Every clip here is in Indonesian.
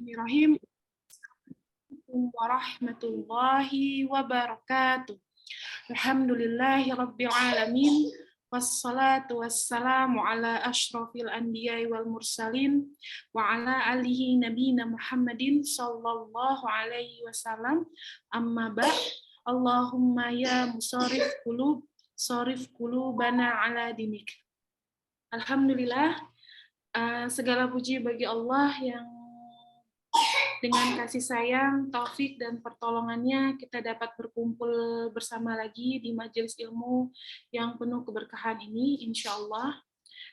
Bismillahirrahmanirrahim. Assalamualaikum warahmatullahi wabarakatuh. Alhamdulillahi rabbil alamin. Wassalatu wassalamu ala ashrafil anbiya'i wal mursalin wa ala alihi nabiyina Muhammadin sallallahu alaihi wasallam. Amma ba'd. Allahumma ya musarrif qulub, sarif qulubana ala dinik. Alhamdulillah, segala puji bagi Allah yang dengan kasih sayang, taufik, dan pertolongannya kita dapat berkumpul bersama lagi di majelis ilmu yang penuh keberkahan ini, insya Allah.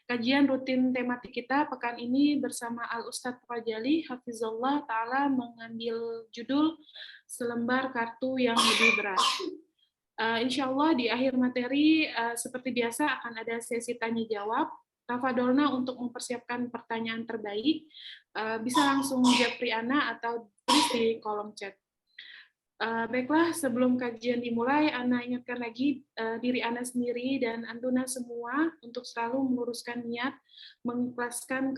Kajian rutin tematik kita pekan ini bersama Al-Ustadz Fajali, Hafizullah Ta'ala, mengambil judul Selembar Kartu yang Lebih Berat. Insya Allah di akhir materi, seperti biasa akan ada sesi tanya-jawab. Tafadolna untuk mempersiapkan pertanyaan terbaik, bisa langsung japri Ana atau tulis di kolom chat. Baiklah, sebelum kajian dimulai, Ana ingatkan lagi diri Ana sendiri dan Antuna semua untuk selalu meluruskan niat, mengikhlaskan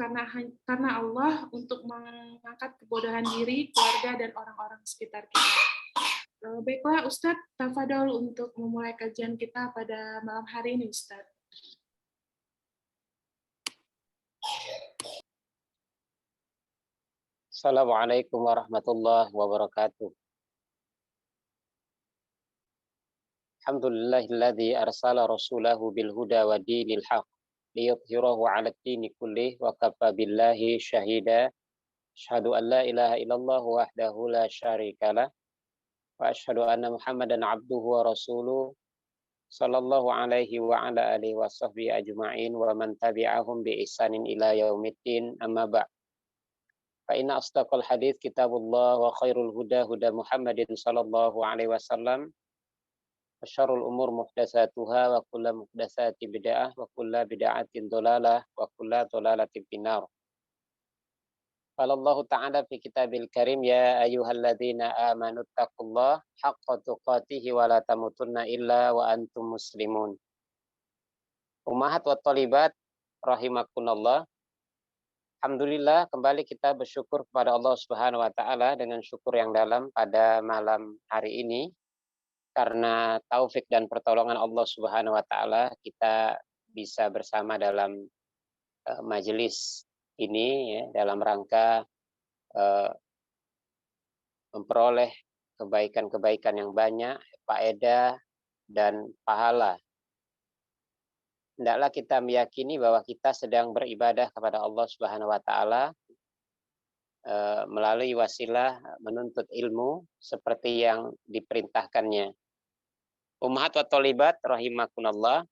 karena Allah untuk mengangkat kebodohan diri, keluarga, dan orang-orang sekitar kita. Baiklah, Ustadz, tafadol untuk memulai kajian kita pada malam hari ini, Ustadz. Assalamualaikum warahmatullahi wabarakatuh. Alhamdulillahilladzi arsala rasulahu bil huda wa dinil haq liyudhhirahu 'ala ad-dini kullih wa kafa billahi syahida. Asyhadu an la ilaha illallah wahdahu la syarikalah wa asyhadu anna Muhammadan 'abduhu wa rasuluh sallallahu alaihi wa ala alihi wa sahbihi ajma'in wa man tabi'ahum bi ihsanin ila yaumiddin, amma ba'd. Fa inna asdaqal hadits kitabullah wa khairul huda huda Muhammadin sallallahu alaihi wasallam wa syarrul umur muhdatsatuha wa kullu muhdatsati bid'ah wa kullu bid'atin dhalalah wa kullu dhalalatin finnar. Qala Allah ta'ala fi kitabil karim, ya ayyuhalladzina amanu taqullaha haqqa tuqatih wa la tamutunna illa wa antum muslimun. Ummahat wa thalibat rahimakumullah. Alhamdulillah, kembali kita bersyukur kepada Allah Subhanahu wa Ta'ala dengan syukur yang dalam pada malam hari ini. Karena taufik dan pertolongan Allah Subhanahu wa Ta'ala, kita bisa bersama dalam majelis ini ya, dalam rangka memperoleh kebaikan-kebaikan yang banyak, faedah dan pahala. Hendaklah kita meyakini bahwa kita sedang beribadah kepada Allah Subhanahu wa Ta'ala melalui wasilah menuntut ilmu seperti yang diperintahkannya. Ummahat wa thalibat rahimakumullah,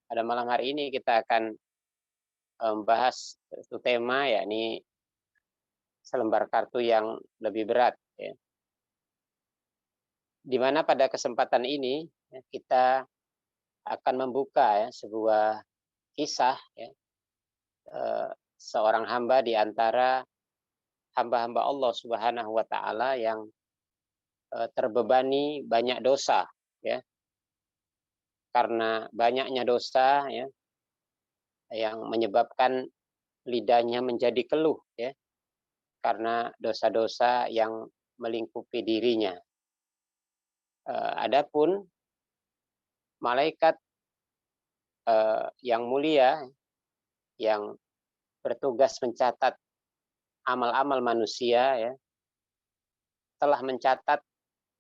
pada malam hari ini kita akan membahas satu tema, yakni selembar kartu yang lebih berat ya. Di mana pada kesempatan ini ya, kita akan membuka ya, sebuah kisah ya, seorang hamba di antara hamba-hamba Allah Subhanahu wa Ta'ala yang terbebani banyak dosa ya. Karena banyaknya dosa ya, yang menyebabkan lidahnya menjadi keluh ya, karena dosa-dosa yang melingkupi dirinya. Adapun malaikat yang mulia yang bertugas mencatat amal-amal manusia ya, telah mencatat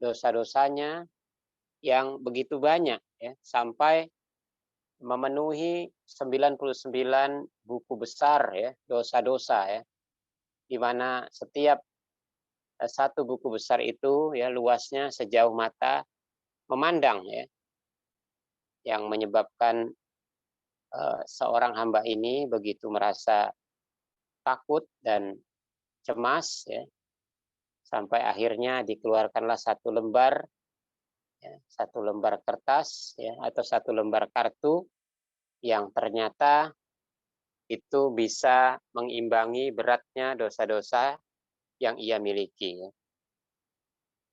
dosa-dosanya yang begitu banyak ya, sampai memenuhi 99 buku besar ya, dosa-dosa ya, di mana setiap satu buku besar itu ya luasnya sejauh mata memandang ya, yang menyebabkan seorang hamba ini begitu merasa takut dan cemas ya, sampai akhirnya dikeluarkanlah satu lembar ya, satu lembar kertas ya, atau satu lembar kartu yang ternyata itu bisa mengimbangi beratnya dosa-dosa yang ia miliki ya.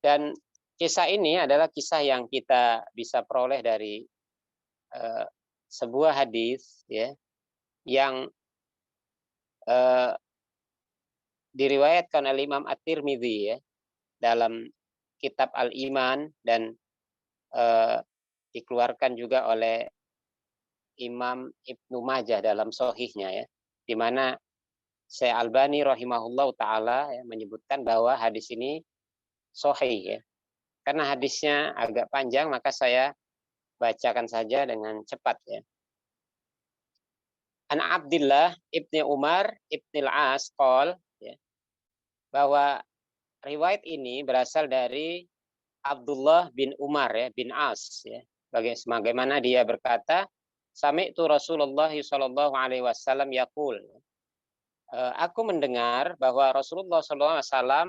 Dan kisah ini adalah kisah yang kita bisa peroleh dari sebuah hadis ya, yang diriwayatkan oleh Imam At-Tirmidzi ya dalam kitab Al-Iman dan dikeluarkan juga oleh Imam Ibnu Majah dalam Sahihnya ya, di mana Syekh Albani rahimahullah taala ya, menyebutkan bahwa hadis ini sahih ya. Karena hadisnya agak panjang maka saya bacakan saja dengan cepat ya. An Abdillah ibni Umar ibni al-As qol ya, bahwa riwayat ini berasal dari Abdullah bin Umar ya bin As ya. Bagaimana dia berkata, sami'tu Rasulullah sallallahu alaihi wasallam yaqul. Aku mendengar bahwa Rasulullah sallallahu alaihi wasallam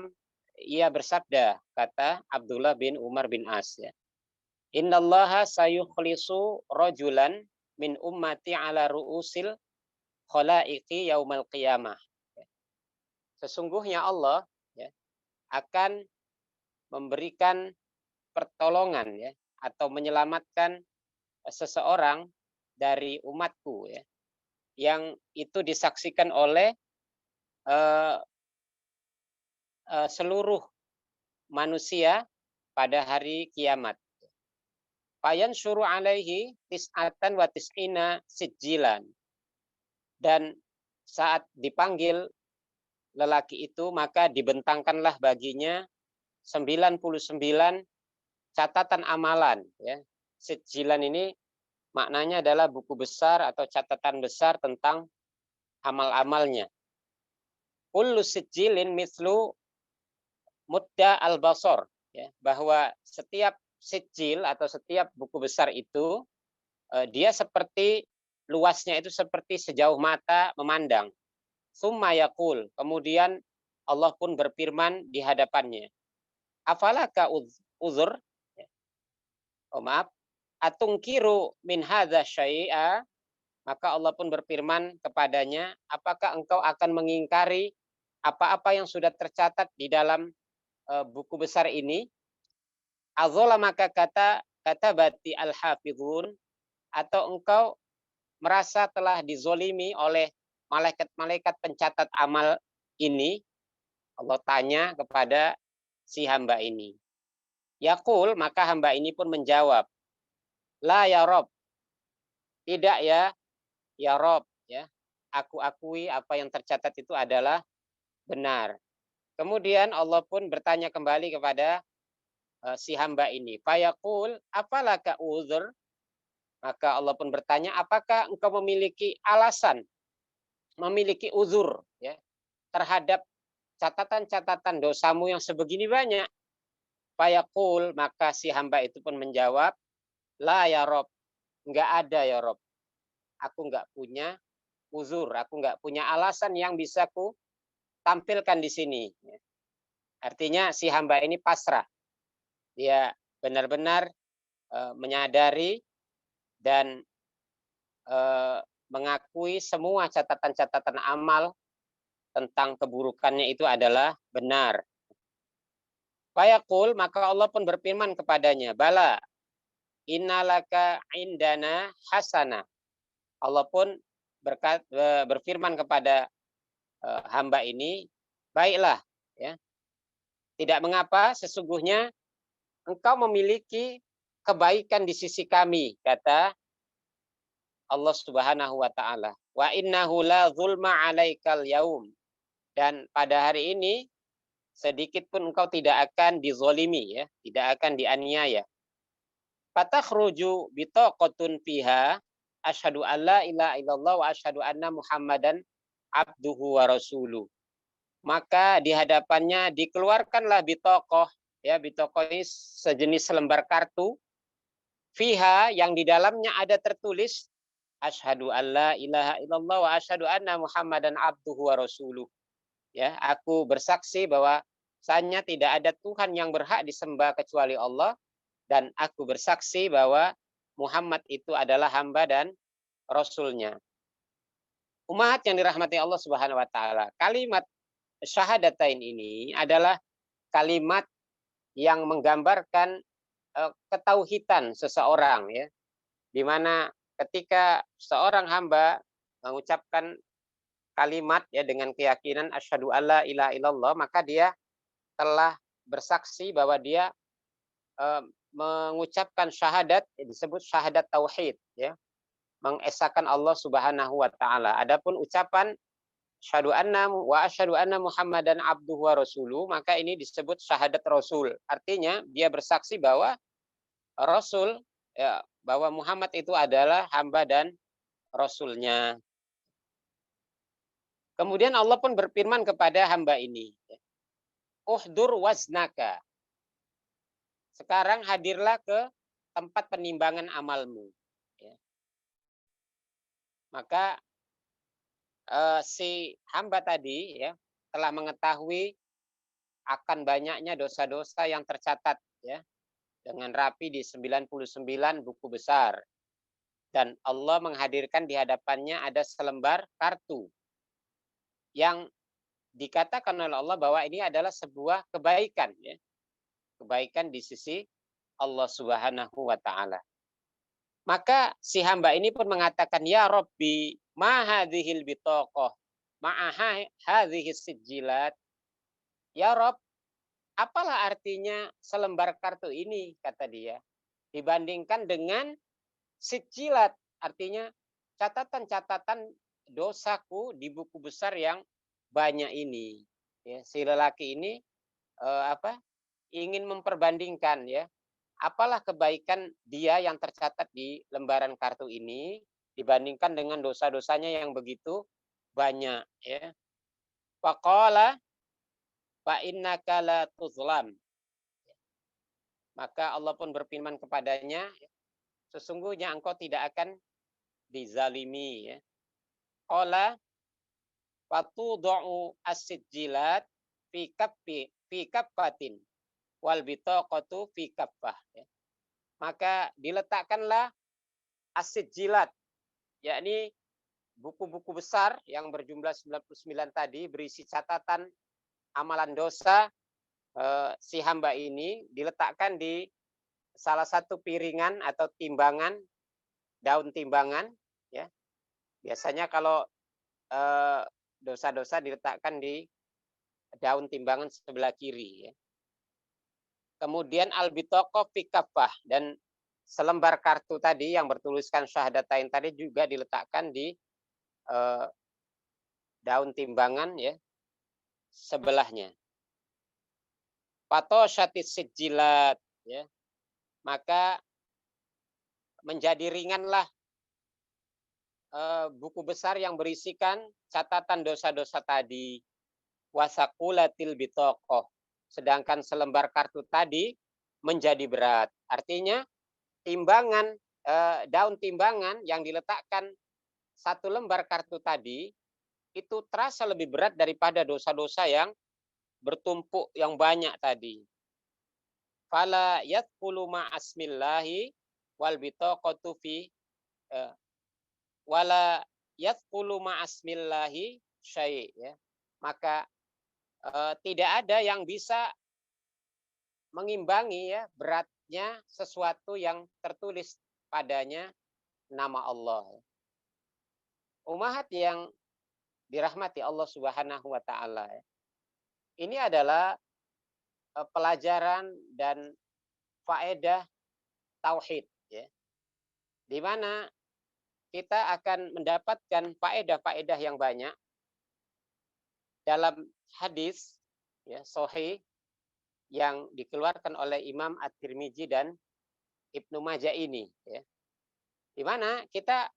ia bersabda, kata Abdullah bin Umar bin As ya. Innallaha sayukhlisu rajulan min ummati ala ru'usil khalaiqi yaumal qiyamah. Sesungguhnya Allah ya, akan memberikan pertolongan ya atau menyelamatkan seseorang dari umatku ya yang itu disaksikan oleh seluruh manusia pada hari kiamat. Fayan syuru alaihi tis'atan wa tis'ina sijjilan. Dan saat dipanggil lelaki itu maka dibentangkanlah baginya 99 catatan amalan ya. Sijjilan ini maknanya adalah buku besar atau catatan besar tentang amal-amalnya. Kullu sijjilin mithlu mudda al-basar ya, bahwa setiap sijil atau setiap buku besar itu dia seperti luasnya itu seperti sejauh mata memandang. Summa yaqul, kemudian Allah pun berfirman di hadapannya. Afalaka uzur? Oh maaf, atungkiru min hadza syai'a? Maka Allah pun berfirman kepadanya, apakah engkau akan mengingkari apa-apa yang sudah tercatat di dalam buku besar ini? Azola maka kata bati al-hafidhun, atau engkau merasa telah dizolimi oleh malaikat-malaikat pencatat amal ini? Allah tanya kepada si hamba ini. Yaqul, maka hamba ini pun menjawab, la ya Rob, tidak ya Rob, ya. Aku akui apa yang tercatat itu adalah benar. Kemudian Allah pun bertanya kembali kepada si hamba ini. Fayaqul, apalaka uzur? Maka Allah pun bertanya, apakah engkau memiliki alasan, memiliki uzur ya, terhadap catatan-catatan dosamu yang sebegini banyak? Fayaqul, maka si hamba itu pun menjawab, la ya Rob, enggak ada ya Rob. Aku enggak punya uzur, aku enggak punya alasan yang bisa ku tampilkan di sini. Artinya si hamba ini pasrah. Dia benar-benar menyadari dan mengakui semua catatan-catatan amal tentang keburukannya itu adalah benar. Fayaqul, maka Allah pun berfirman kepadanya, bala, innalaka indana hasana. Allah pun berfirman kepada hamba ini, baiklah, ya. Tidak mengapa, sesungguhnya engkau memiliki kebaikan di sisi kami, kata Allah Subhanahu wa taala. Wa innahu la zulma 'alaikal yaum. Dan pada hari ini sedikit pun engkau tidak akan dizolimi ya, tidak akan dianiaya. Fatakhruju bitaqatun fiha asyhadu alla ilaha illallah wa asyhadu anna Muhammadan abduhu wa rasuluh. Maka di hadapannya dikeluarkanlah bitaqah ya, bitaqah ini sejenis lembar kartu fiha yang di dalamnya ada tertulis asyhadu alla ilaha illallah wa asyhadu anna Muhammadan abduhu wa rasuluh. Ya, aku bersaksi bahwa sanya tidak ada Tuhan yang berhak disembah kecuali Allah, dan aku bersaksi bahwa Muhammad itu adalah hamba dan rasulnya. Umat yang dirahmati Allah Subhanahu wa taala, kalimat syahadatain ini adalah kalimat yang menggambarkan ketauhidan seseorang ya. Di mana ketika seorang hamba mengucapkan kalimat ya dengan keyakinan asyhadu alla ilaha illallah, maka dia telah bersaksi bahwa dia mengucapkan syahadat, disebut syahadat tauhid ya, mengesahkan Allah Subhanahu wa taala. Adapun ucapan asyhadu anna Muhammadan abduhu wa rasuluh, maka ini disebut syahadat rasul. Artinya dia bersaksi bahwa rasul ya, bahwa Muhammad itu adalah hamba dan rasulnya. Kemudian Allah pun berfirman kepada hamba ini, uhdur waznaka. Sekarang hadirlah ke tempat penimbangan amalmu. Ya. Maka si hamba tadi ya telah mengetahui akan banyaknya dosa-dosa yang tercatat ya dengan rapi di 99 buku besar. Dan Allah menghadirkan di hadapannya ada selembar kartu yang dikatakan oleh Allah bahwa ini adalah sebuah kebaikan ya. Kebaikan di sisi Allah Subhanahu wa taala. Maka si hamba ini pun mengatakan, ya Rabbi, ma hadhil bitaqah, ma'aha hadhis sijilat. Ya Rob, apalah artinya selembar kartu ini, kata dia, dibandingkan dengan sijilat, artinya catatan-catatan dosaku di buku besar yang banyak ini. Ya, si lelaki ini ingin memperbandingkan ya, apalah kebaikan dia yang tercatat di lembaran kartu ini dibandingkan dengan dosa-dosanya yang begitu banyak ya. Faqala fa innaka la tuzlam. Maka Allah pun berfirman kepadanya, sesungguhnya engkau tidak akan dizalimi ya. Qala fatudu'u as-sijjilat fi kaffatin wal bitaqatu fi kaffah ya. Maka diletakkanlah as-sijjilat, yakni buku-buku besar yang berjumlah 99 tadi berisi catatan amalan dosa si hamba ini, diletakkan di salah satu piringan atau timbangan, daun timbangan ya. Biasanya kalau dosa-dosa diletakkan di daun timbangan sebelah kiri ya. Kemudian al-bitaqah fi kaffah, dan selembar kartu tadi yang bertuliskan syahadatain tadi juga diletakkan di daun timbangan ya sebelahnya. Fatoshatis sijilat ya. Maka menjadi ringanlah buku besar yang berisikan catatan dosa-dosa tadi. Wasaqulatil bitaqah. Sedangkan selembar kartu tadi menjadi berat. Artinya timbangan daun timbangan yang diletakkan satu lembar kartu tadi itu terasa lebih berat daripada dosa-dosa yang bertumpuk yang banyak tadi. Fala yadkhulu ma'asmillahi wal bitaqatu fi wala yadkhulu ma'asmillahi syai' ya. Maka tidak ada yang bisa mengimbangi ya beratnya sesuatu yang tertulis padanya nama Allah. Umahat yang dirahmati Allah Subhanahu wa taala. Ini adalah pelajaran dan faedah tauhid ya. Di mana kita akan mendapatkan faedah-faedah yang banyak dalam hadis ya sahih yang dikeluarkan oleh Imam At-Tirmizi dan Ibnu Majah ini ya. Di mana kita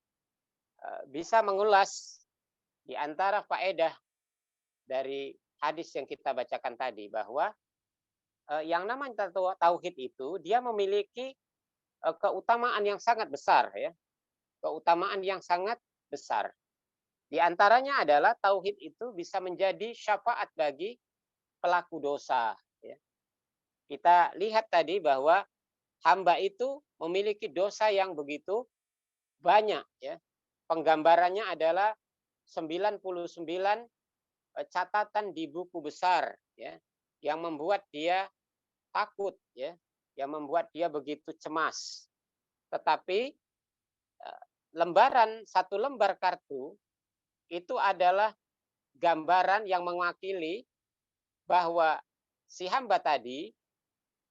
bisa mengulas di antara faedah dari hadis yang kita bacakan tadi bahwa yang namanya tauhid itu dia memiliki keutamaan yang sangat besar ya. Keutamaan yang sangat besar. Di antaranya adalah tauhid itu bisa menjadi syafaat bagi pelaku dosa. Ya. Kita lihat tadi bahwa hamba itu memiliki dosa yang begitu banyak. Ya. Penggambarannya adalah 99 catatan di buku besar. Ya, yang membuat dia takut. Ya, yang membuat dia begitu cemas. Tetapi satu lembar kartu itu adalah gambaran yang mewakili bahwa si hamba tadi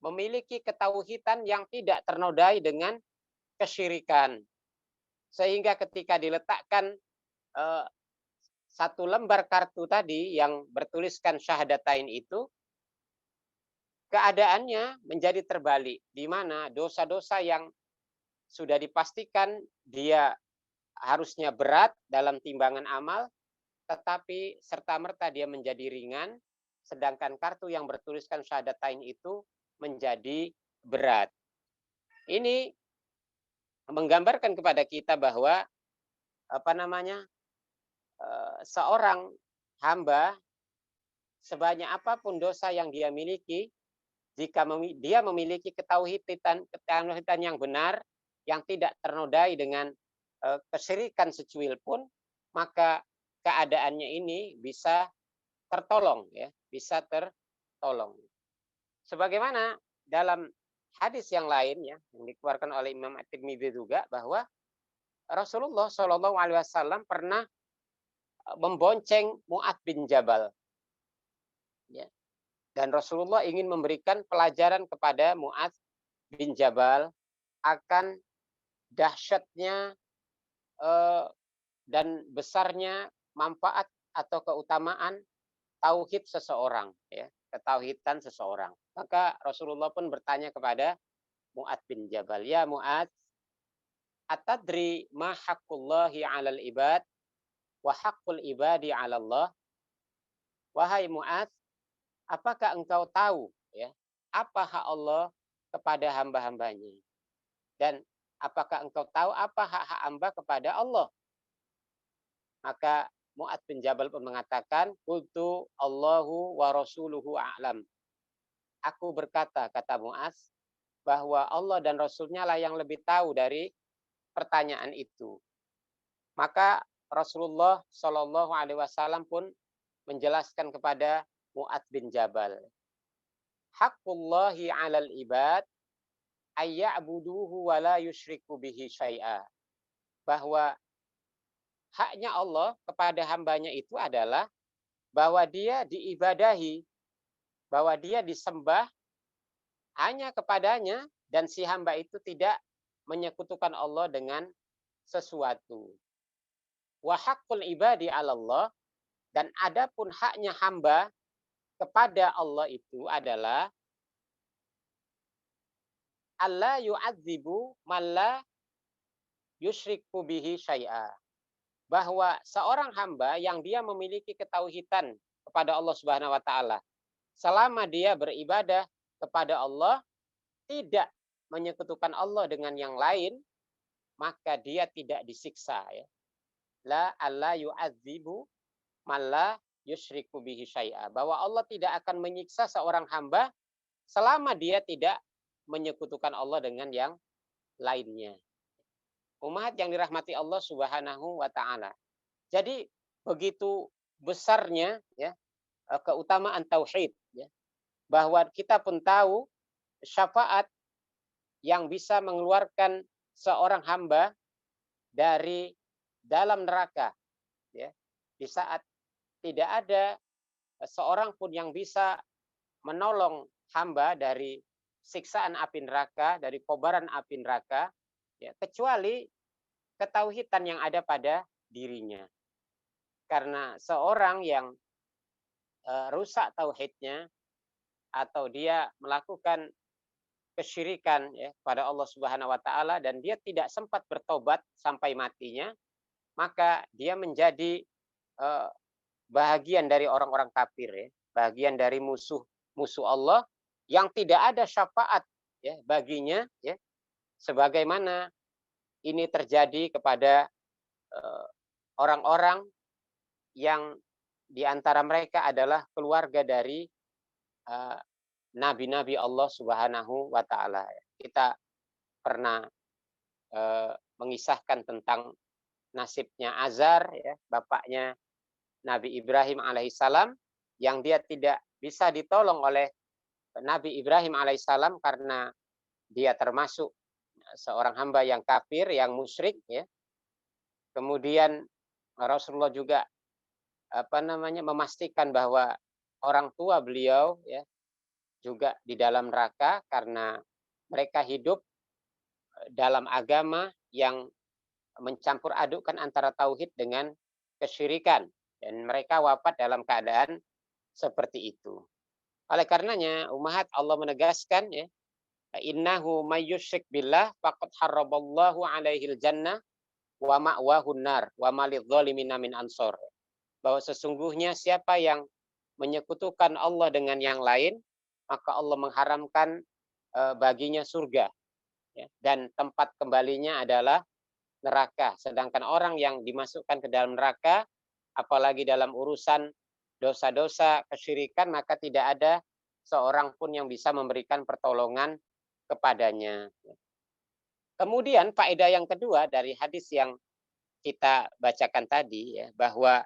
memiliki ketauhidan yang tidak ternodai dengan kesyirikan. Sehingga ketika diletakkan satu lembar kartu tadi yang bertuliskan syahadatain itu, keadaannya menjadi terbalik, di mana dosa-dosa yang sudah dipastikan dia harusnya berat dalam timbangan amal, tetapi serta-merta dia menjadi ringan, sedangkan kartu yang bertuliskan syahadatain itu menjadi berat. Ini menggambarkan kepada kita bahwa seorang hamba sebanyak apapun dosa yang dia miliki, jika dia memiliki ketauhidan yang benar, yang tidak ternodai dengan kesyirikan secuil pun, maka keadaannya ini bisa tertolong, ya, bisa tertolong. Sebagaimana dalam hadis yang lain, ya, yang dikeluarkan oleh Imam At-Tirmidzi juga, bahwa Rasulullah Shallallahu Alaihi Wasallam pernah membonceng Mu'adz bin Jabal, ya. Dan Rasulullah ingin memberikan pelajaran kepada Mu'adz bin Jabal akan dahsyatnya dan besarnya manfaat atau keutamaan tauhid seseorang, ya, ketauhidan seseorang. Maka Rasulullah pun bertanya kepada Mu'adz bin Jabal, ya Mu'adz, atadri ma haqqullahi 'alal ibad wa haqqul ibadi 'ala Allah? Wahai Mu'adz, apakah engkau tahu, ya, apa hak Allah kepada hamba-hambanya? Dan apakah engkau tahu apa hak-hak hamba kepada Allah? Maka Mu'adz bin Jabal pun mengatakan, qultu Allahu wa rasuluhu a'lam. Aku berkata, kata Mu'adz, bahwa Allah dan Rasulnya lah yang lebih tahu dari pertanyaan itu. Maka Rasulullah Shallallahu Alaihi Wasallam pun menjelaskan kepada Mu'adz bin Jabal, haqqullahi 'alal ibad ayya'buduhu wa la yusyriku bihi syai'a. Bahwa haknya Allah kepada hambanya itu adalah bahwa dia diibadahi, bahwa dia disembah hanya kepadanya, dan si hamba itu tidak menyekutukan Allah dengan sesuatu. Wa haqqul ibadi 'ala Allah, dan adapun haknya hamba kepada Allah itu adalah alla yu'adzibu man la yusyriku bihi syai'a. Bahwa seorang hamba yang dia memiliki ketauhidan kepada Allah Subhanahu wa taala, selama dia beribadah kepada Allah, tidak menyekutukan Allah dengan yang lain, maka dia tidak disiksa, ya. La alla yu'adzibu man la yusyriku bihi syai'a. Bahwa Allah tidak akan menyiksa seorang hamba selama dia tidak menyekutukan Allah dengan yang lainnya. Umat yang dirahmati Allah Subhanahu wa taala. Jadi begitu besarnya, ya, keutamaan tauhid, ya. Bahwa kita pun tahu syafaat yang bisa mengeluarkan seorang hamba dari dalam neraka, ya. Di saat tidak ada seorang pun yang bisa menolong hamba dari siksaan api neraka, dari kobaran api neraka, ya, kecuali ketauhidan yang ada pada dirinya. Karena seorang yang rusak tauhidnya, atau dia melakukan kesyirikan, ya, pada Allah Subhanahu wa taala, dan dia tidak sempat bertobat sampai matinya, maka dia menjadi bahagian dari orang-orang kafir, ya, bagian dari musuh Allah yang tidak ada syafaat, ya, baginya, ya, sebagaimana ini terjadi kepada orang-orang yang di antara mereka adalah keluarga dari nabi-nabi Allah Subhanahu wa taala. Kita pernah mengisahkan tentang nasibnya Azar, ya, bapaknya Nabi Ibrahim alaihissalam, yang dia tidak bisa ditolong oleh Nabi Ibrahim alaihissalam karena dia termasuk seorang hamba yang kafir, yang musyrik, ya. Kemudian Rasulullah juga memastikan bahwa orang tua beliau ya juga di dalam neraka karena mereka hidup dalam agama yang mencampur adukkan antara tauhid dengan kesyirikan dan mereka wafat dalam keadaan seperti itu. Oleh karenanya ummahat Allah menegaskan ya, innahu mayyusyrik billah faqad harraballahu alaihil jannah wa ma'wahun nar wa malidh zalimina min ansor. Bahwa sesungguhnya siapa yang menyekutukan Allah dengan yang lain, maka Allah mengharamkan baginya surga ya, dan tempat kembalinya adalah neraka. Sedangkan orang yang dimasukkan ke dalam neraka, apalagi dalam urusan dosa-dosa kesyirikan, maka tidak ada seorang pun yang bisa memberikan pertolongan kepadanya. Kemudian faedah yang kedua dari hadis yang kita bacakan tadi ya, bahwa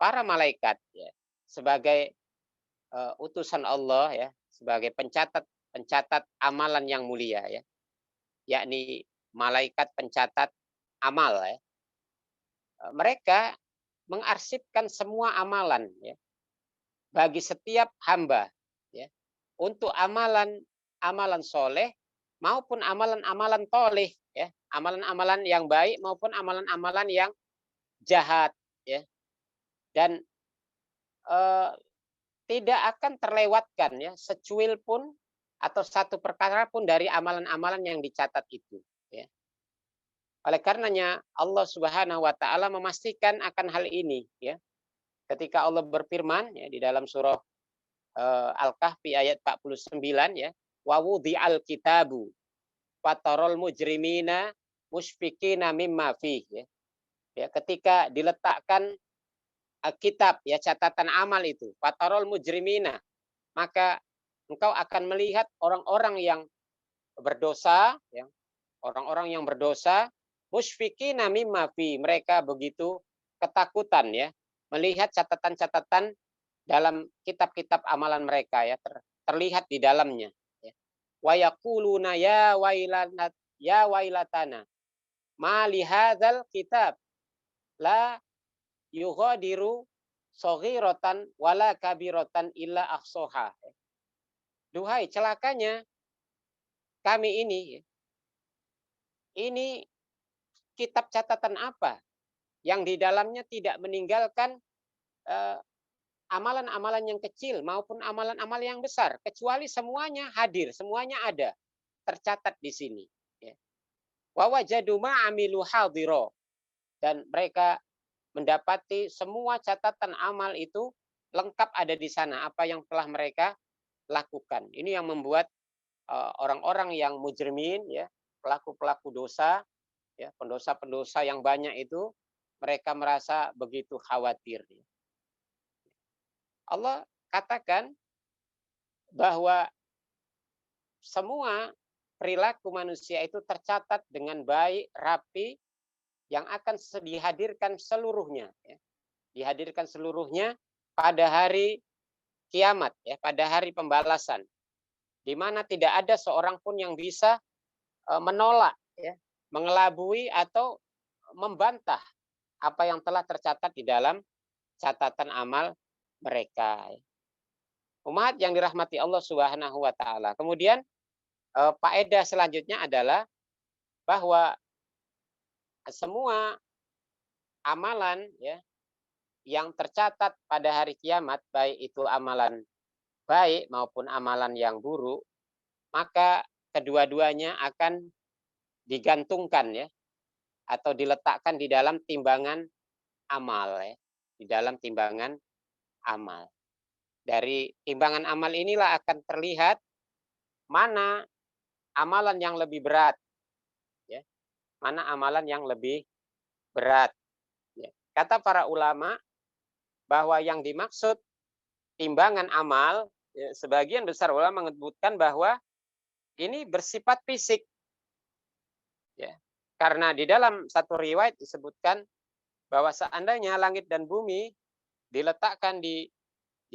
para malaikat ya, sebagai utusan Allah ya, sebagai pencatat amalan yang mulia ya, yakni malaikat pencatat amal ya. Mereka mengarsipkan semua amalan ya, bagi setiap hamba ya, untuk amalan soleh maupun amalan-amalan toleh ya, amalan-amalan yang baik maupun amalan-amalan yang jahat ya, dan tidak akan terlewatkan ya secuil pun atau satu perkara pun dari amalan-amalan yang dicatat itu ya. Oleh karenanya Allah Subhanahu wa taala memastikan akan hal ini ya. Ketika Allah berfirman ya di dalam surah Al-Kahfi ayat 49 ya, wa wudi'al kitabu fatarol mujrimina musyfiqina mimma fih ya. Ya, ketika diletakkan kitab ya catatan amal itu fatarol mujrimina, maka engkau akan melihat orang-orang yang berdosa ya, orang-orang yang berdosa musyfiqina mimma fi, mereka begitu ketakutan ya melihat catatan-catatan dalam kitab-kitab amalan mereka ya, terlihat di dalamnya ya. Wa yaquluna ya wailatana ma li hadzal kitab la yughadiru saghiratan wala kabiratan illa ahsaha. Duhai celakanya kami ini kitab catatan apa yang di dalamnya tidak meninggalkan amalan-amalan yang kecil maupun amalan-amalan yang besar, kecuali semuanya hadir, semuanya ada, tercatat di sini. Wa wajadu ma amilu hadira, dan mereka mendapati semua catatan amal itu lengkap ada di sana, apa yang telah mereka lakukan. Ini yang membuat orang-orang yang mujrimin ya, pelaku-pelaku dosa ya, pendosa-pendosa yang banyak itu, mereka merasa begitu khawatir. Allah katakan bahwa semua perilaku manusia itu tercatat dengan baik, rapi, yang akan dihadirkan seluruhnya ya. Dihadirkan seluruhnya pada hari kiamat ya, pada hari pembalasan, di mana tidak ada seorang pun yang bisa menolak ya, mengelabui atau membantah apa yang telah tercatat di dalam catatan amal mereka. Umat yang dirahmati Allah Subhanahu wa taala. Kemudian faedah selanjutnya adalah bahwa semua amalan ya yang tercatat pada hari kiamat, baik itu amalan baik maupun amalan yang buruk, maka kedua-duanya akan digantungkan ya atau diletakkan di dalam timbangan amal ya, di dalam timbangan amal. Dari timbangan amal inilah akan terlihat mana amalan yang lebih berat ya, mana amalan yang lebih berat ya. Kata para ulama bahwa yang dimaksud timbangan amal ya, sebagian besar ulama menyebutkan bahwa ini bersifat fisik ya, karena di dalam satu riwayat disebutkan bahwa seandainya langit dan bumi diletakkan di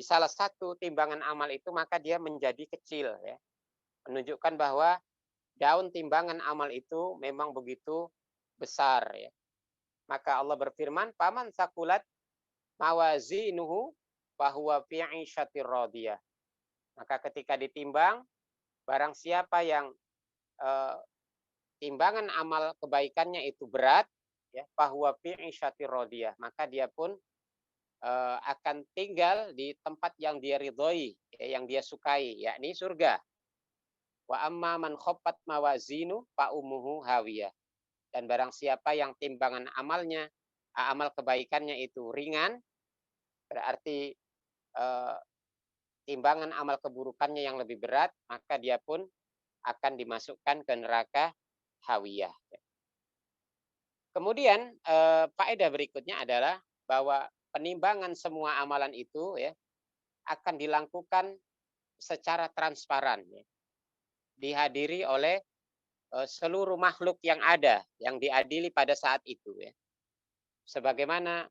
salah satu timbangan amal itu, maka dia menjadi kecil ya, menunjukkan bahwa daun timbangan amal itu memang begitu besar ya. Maka Allah berfirman, paman sakulat mawazinuhu fahuwa fi 'ishatir radiyah. Maka ketika ditimbang, barang siapa yang eh, timbangan amal kebaikannya itu berat, ya, fahuwa fi 'ishatir radiyah, maka dia pun akan tinggal di tempat yang dia ridhoi, ya, yang dia sukai, yakni surga. Wa amma man khaffat mawazinu fa ummuhu hawiyah. Dan barang siapa yang timbangan amalnya, amal kebaikannya itu ringan, berarti eh, timbangan amal keburukannya yang lebih berat, maka dia pun akan dimasukkan ke neraka hawiyah. Kemudian faedah berikutnya adalah bahwa penimbangan semua amalan itu, ya, akan dilakukan secara transparan, ya, dihadiri oleh seluruh makhluk yang ada yang diadili pada saat itu, ya. Sebagaimana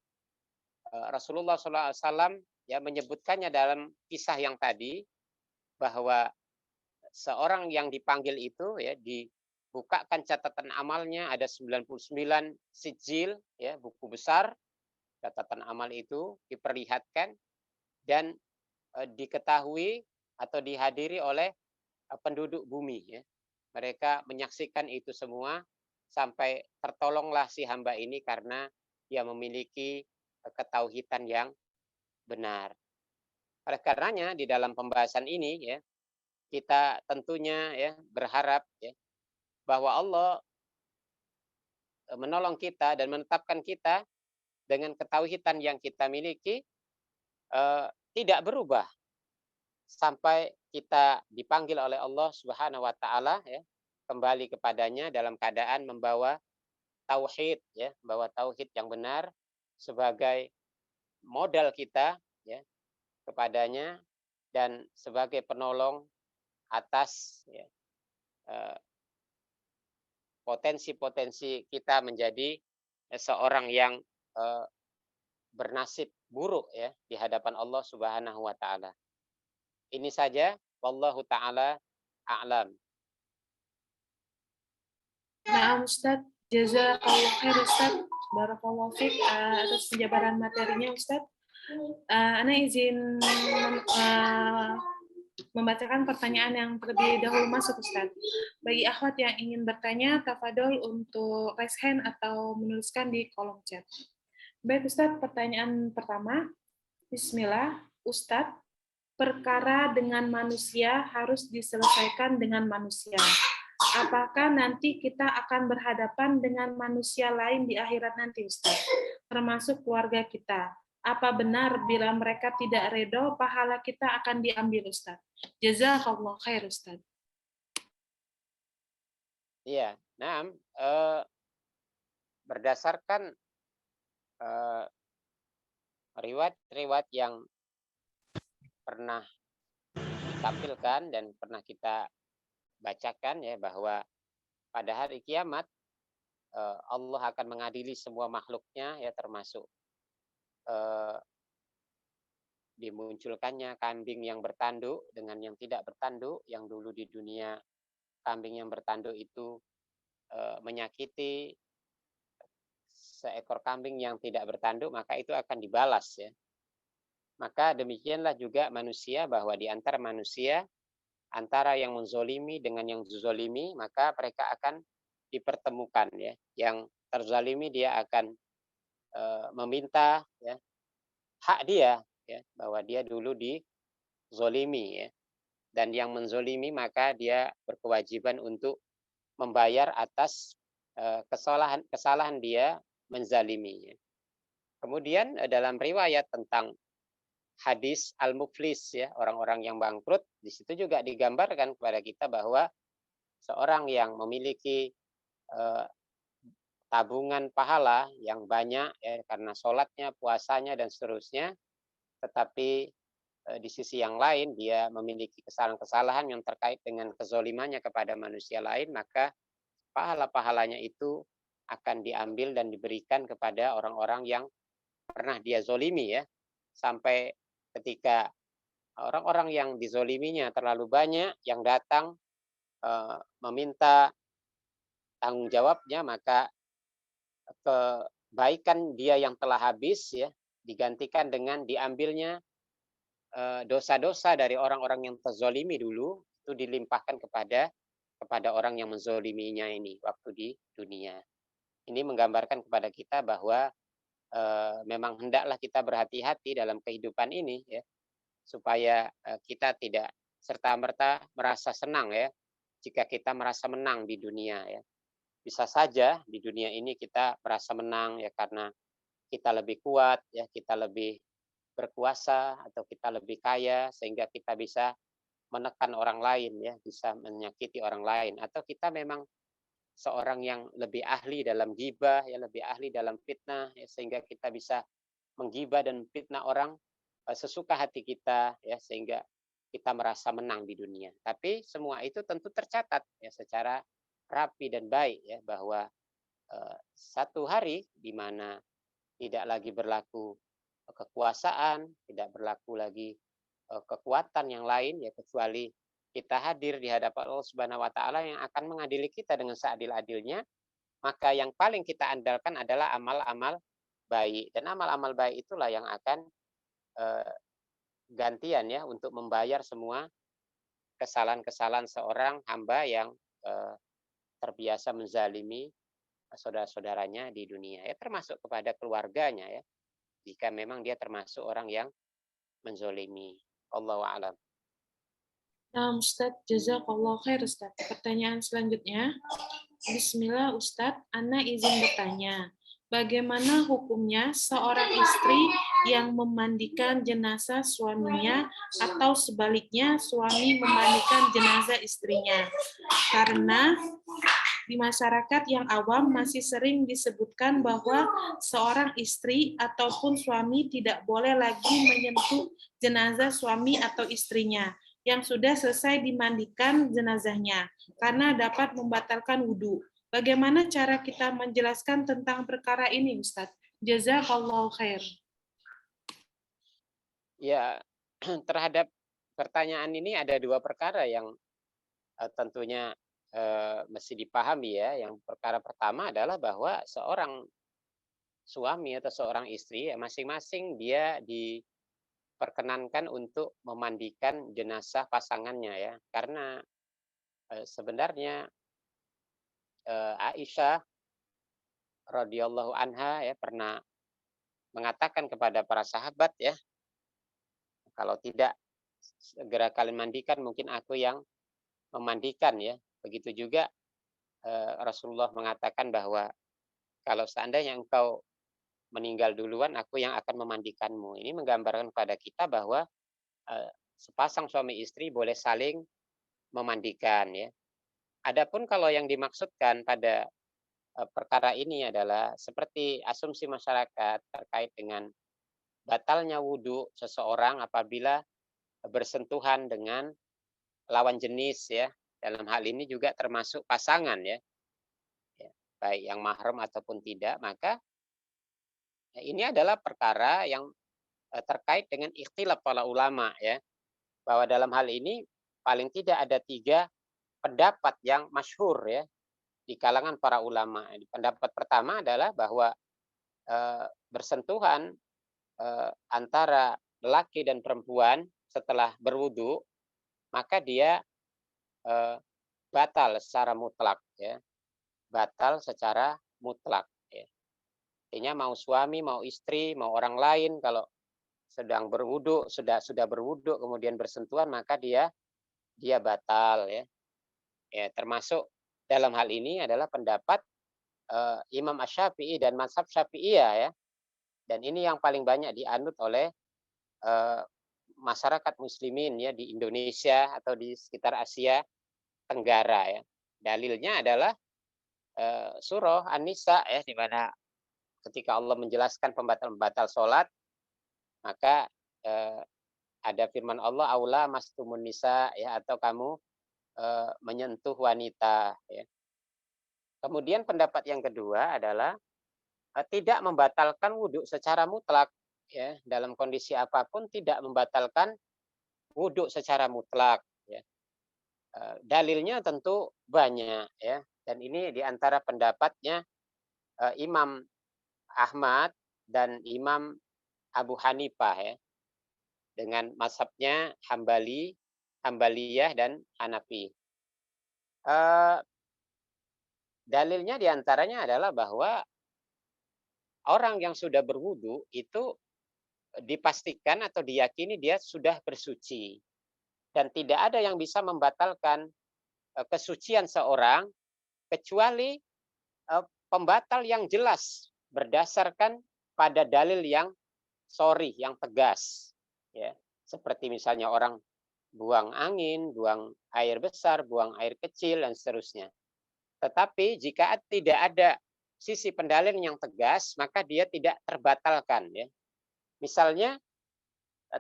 Rasulullah SAW ya menyebutkannya dalam kisah yang tadi, bahwa seorang yang dipanggil itu, ya, dibukakan catatan amalnya, ada 99 sijil, ya, buku besar catatan amal itu diperlihatkan, dan diketahui atau dihadiri oleh penduduk bumi, ya. Mereka menyaksikan itu semua sampai tertolonglah si hamba ini karena dia memiliki ketauhidan yang benar. Oleh karenanya di dalam pembahasan ini, ya, kita tentunya, ya, berharap, ya, bahwa Allah menolong kita dan menetapkan kita dengan ketauhidan yang kita miliki tidak berubah sampai kita dipanggil oleh Allah Subhanahu wa taala, ya, kembali kepadanya dalam keadaan membawa tauhid, ya, membawa tauhid yang benar sebagai modal kita, ya, kepadanya, dan sebagai penolong atas, ya, potensi-potensi kita menjadi seorang yang bernasib buruk, ya, di hadapan Allah Subhanahu wa taala. Ini saja, wallahu taala a'lam. Nah, Ustadz, jazakallah khair Ustadz, barakallahu fiik atas penjabaran materinya Ustadz. Ana izin membacakan pertanyaan yang terlebih dahulu masuk Ustadz. Bagi akhwat yang ingin bertanya, tafadol untuk raise hand atau menuliskan di kolom chat. Baik Ustadz, pertanyaan pertama. Bismillah, Ustadz, perkara dengan manusia harus diselesaikan dengan manusia. Apakah nanti kita akan berhadapan dengan manusia lain di akhirat nanti, Ustaz? Termasuk keluarga kita. Apa benar bila mereka tidak redho, pahala kita akan diambil, Ustaz? Jazakallah khair, Ustaz. Iya, nah, berdasarkan riwayat-riwayat yang pernah ditampilkan dan pernah kita bacakan, ya, bahwa pada hari kiamat Allah akan mengadili semua makhluknya, ya, termasuk dimunculkannya kambing yang bertanduk dengan yang tidak bertanduk, yang dulu di dunia kambing yang bertanduk itu menyakiti seekor kambing yang tidak bertanduk, maka itu akan dibalas, ya. Maka demikianlah juga manusia, bahwa di antara manusia, antara yang menzolimi dengan yang zolimi, maka mereka akan dipertemukan, ya. Yang terzalimi dia akan meminta, ya, hak dia, ya, bahwa dia dulu dizolimi, ya. Dan yang menzolimi maka dia berkewajiban untuk membayar atas kesalahan dia menzalimi, ya. Kemudian dalam riwayat tentang hadis al-muflis, ya, orang-orang yang bangkrut, di situ juga digambarkan kepada kita bahwa seorang yang memiliki tabungan pahala yang banyak, ya, karena sholatnya, puasanya, dan seterusnya, tetapi di sisi yang lain dia memiliki kesalahan-kesalahan yang terkait dengan kezolimannya kepada manusia lain, maka pahala-pahalanya itu akan diambil dan diberikan kepada orang-orang yang pernah dia zolimi, ya, sampai ketika orang-orang yang dizoliminya terlalu banyak yang datang meminta tanggung jawabnya, maka kebaikan dia yang telah habis, ya, digantikan dengan diambilnya dosa-dosa dari orang-orang yang terzolimi dulu, itu dilimpahkan kepada orang yang menzoliminya ini waktu di dunia. Ini menggambarkan kepada kita bahwa memang hendaklah kita berhati-hati dalam kehidupan ini ya, supaya kita tidak serta-merta merasa senang ya jika kita merasa menang di dunia ya. Bisa saja di dunia ini kita merasa menang ya karena kita lebih kuat ya, kita lebih berkuasa atau kita lebih kaya sehingga kita bisa menekan orang lain ya, bisa menyakiti orang lain, atau kita memang seorang yang lebih ahli dalam gibah ya, lebih ahli dalam fitnah ya, sehingga kita bisa menggibah dan fitnah orang sesuka hati kita ya, sehingga kita merasa menang di dunia. Tapi semua itu tentu tercatat ya secara rapi dan baik ya, bahwa satu hari di mana tidak lagi berlaku kekuasaan, tidak berlaku lagi kekuatan yang lain ya, kecuali kita hadir di hadapan Allah Subhanahu wa taala yang akan mengadili kita dengan seadil-adilnya, maka yang paling kita andalkan adalah amal-amal baik, dan amal-amal baik itulah yang akan eh, gantian ya untuk membayar semua kesalahan-kesalahan seorang hamba yang eh, terbiasa menzalimi saudara-saudaranya di dunia ya, termasuk kepada keluarganya ya, jika memang dia termasuk orang yang menzolimi. Allahu a'lam. Nah, Ustadz, jazakallah khair, Ustadz. Pertanyaan selanjutnya. Bismillah, Ustadz. Ana izin bertanya. Bagaimana hukumnya seorang istri yang memandikan jenazah suaminya atau sebaliknya suami memandikan jenazah istrinya? Karena di masyarakat yang awam masih sering disebutkan bahwa seorang istri ataupun suami tidak boleh lagi menyentuh jenazah suami atau istrinya yang sudah selesai dimandikan jenazahnya karena dapat membatalkan wudhu. Bagaimana cara kita menjelaskan tentang perkara ini, Ustadz? Jazakallahu khair. Ya, terhadap pertanyaan ini ada dua perkara yang tentunya mesti dipahami ya. Yang perkara pertama adalah bahwa seorang suami atau seorang istri ya, masing-masing dia diperkenankan untuk memandikan jenazah pasangannya ya. Karena sebenarnya Aisyah radhiyallahu anha ya pernah mengatakan kepada para sahabat ya, kalau tidak segera kalian mandikan, mungkin aku yang memandikan ya. Begitu juga Rasulullah mengatakan bahwa kalau seandainya engkau meninggal duluan, aku yang akan memandikanmu. Ini menggambarkan kepada kita bahwa sepasang suami istri boleh saling memandikan ya. Adapun kalau yang dimaksudkan pada perkara ini adalah seperti asumsi masyarakat terkait dengan batalnya wudhu seseorang apabila bersentuhan dengan lawan jenis ya. Dalam hal ini juga termasuk pasangan ya, baik yang mahram ataupun tidak, maka ini adalah perkara yang terkait dengan ikhtilaf para ulama ya, bahwa dalam hal ini paling tidak ada 3 pendapat yang masyhur ya di kalangan para ulama. Pendapat pertama adalah bahwa bersentuhan antara laki dan perempuan setelah berwudu, maka dia batal secara mutlak ya, batal secara mutlak ya. Artinya mau suami, mau istri, mau orang lain kalau sedang berwudu, sudah berwudu kemudian bersentuhan, maka dia batal ya. Ya, termasuk dalam hal ini adalah pendapat Imam Asy-Syafi'i dan mazhab Syafi'iyah ya. Dan ini yang paling banyak dianut oleh masyarakat muslimin ya di Indonesia atau di sekitar Asia Tenggara ya. Dalilnya adalah surah An-Nisa ya, di mana ketika Allah menjelaskan pembatal-pembatal sholat, maka ada firman Allah, aula mastumun nisa ya, atau kamu menyentuh wanita ya. Kemudian pendapat yang kedua adalah tidak membatalkan wudhu secara mutlak ya, dalam kondisi apapun tidak membatalkan wudhu secara mutlak ya. Dalilnya tentu banyak ya, dan ini diantara pendapatnya Imam Ahmad dan Imam Abu Hanifah ya, dengan mazhabnya Hambaliyah dan Hanafi. Dalilnya diantaranya adalah bahwa orang yang sudah berwudu itu dipastikan atau diyakini dia sudah bersuci. Dan tidak ada yang bisa membatalkan kesucian seorang kecuali pembatal yang jelas berdasarkan pada dalil yang sharih, yang tegas. Ya, seperti misalnya orang buang angin, buang air besar, buang air kecil, dan seterusnya. Tetapi jika tidak ada sisi pendalil yang tegas, maka dia tidak terbatalkan. Ya. Misalnya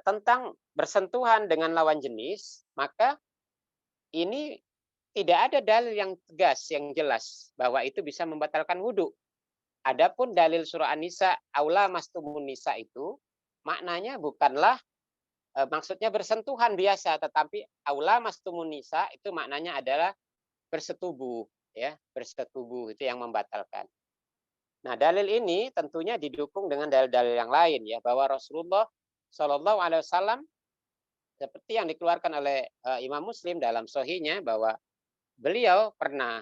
tentang bersentuhan dengan lawan jenis, maka ini tidak ada dalil yang tegas, yang jelas bahwa itu bisa membatalkan wudhu. Adapun dalil surah An-Nisa, aula mastumun nisa itu maknanya bukanlah maksudnya bersentuhan biasa, tetapi aula mastumun nisa itu maknanya adalah bersetubuh, ya, bersetubuh itu yang membatalkan. Nah, dalil ini tentunya didukung dengan dalil-dalil yang lain ya, bahwa Rasulullah Shallallahu Alaihi Wasallam seperti yang dikeluarkan oleh Imam Muslim dalam Sahihnya bahwa beliau pernah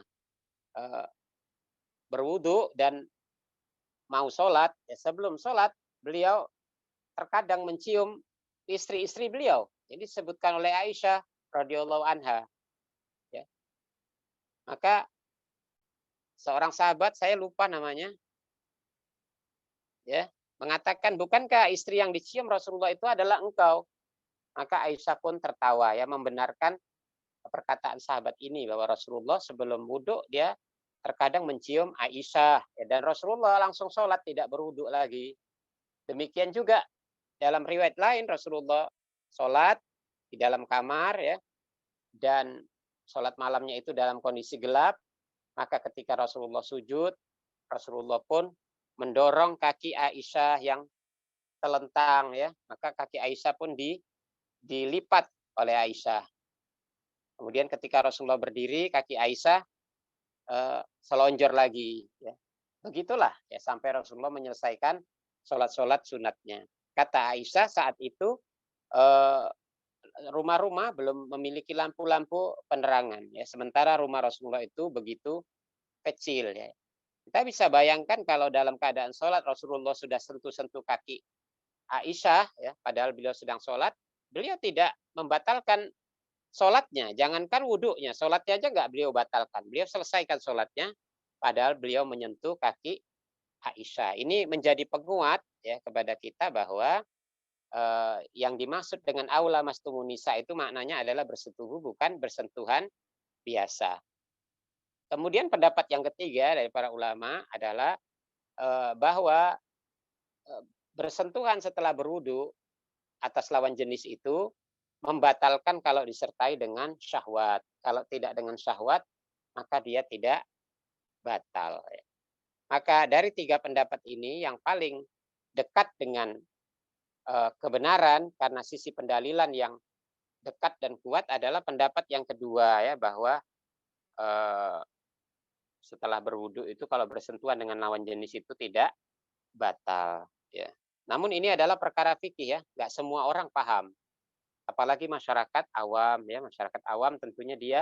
berwudu dan mau sholat, ya sebelum sholat beliau terkadang mencium istri-istri beliau. Jadi disebutkan oleh Aisyah radhiyallahu anha. Ya. Maka seorang sahabat, saya lupa namanya, ya, mengatakan, bukankah istri yang dicium Rasulullah itu adalah engkau? Maka Aisyah pun tertawa, ya, membenarkan perkataan sahabat ini bahwa Rasulullah sebelum wudhu dia terkadang mencium Aisyah, ya, dan Rasulullah langsung sholat, tidak berwudhu lagi. Demikian juga dalam riwayat lain Rasulullah sholat di dalam kamar, ya, dan sholat malamnya itu dalam kondisi gelap. Maka ketika Rasulullah sujud, Rasulullah pun mendorong kaki Aisyah yang telentang, ya, maka kaki Aisyah pun dilipat oleh Aisyah. Kemudian ketika Rasulullah berdiri, kaki Aisyah selonjor lagi. Ya. Begitulah ya sampai Rasulullah menyelesaikan sholat-sholat sunatnya. Kata Aisyah saat itu rumah-rumah belum memiliki lampu-lampu penerangan. Ya. Sementara rumah Rasulullah itu begitu kecil. Ya. Kita bisa bayangkan kalau dalam keadaan sholat Rasulullah sudah sentuh-sentuh kaki Aisyah, ya, padahal beliau sedang sholat, beliau tidak membatalkan sholatnya, jangankan wudhunya, sholatnya aja nggak beliau batalkan. Beliau selesaikan sholatnya, padahal beliau menyentuh kaki Aisyah. Ini menjadi penguat ya kepada kita bahwa yang dimaksud dengan aula mastumun nisa itu maknanya adalah bersetubuh, bukan bersentuhan biasa. Kemudian pendapat yang ketiga dari para ulama adalah bahwa bersentuhan setelah berwudu atas lawan jenis itu membatalkan kalau disertai dengan syahwat. Kalau tidak dengan syahwat, maka dia tidak batal. Maka dari tiga pendapat ini yang paling dekat dengan kebenaran karena sisi pendalilan yang dekat dan kuat adalah pendapat yang kedua ya, bahwa setelah berwudu itu kalau bersentuhan dengan lawan jenis itu tidak batal. Ya. Namun ini adalah perkara fikih ya, nggak semua orang paham. Apalagi masyarakat awam ya, masyarakat awam tentunya dia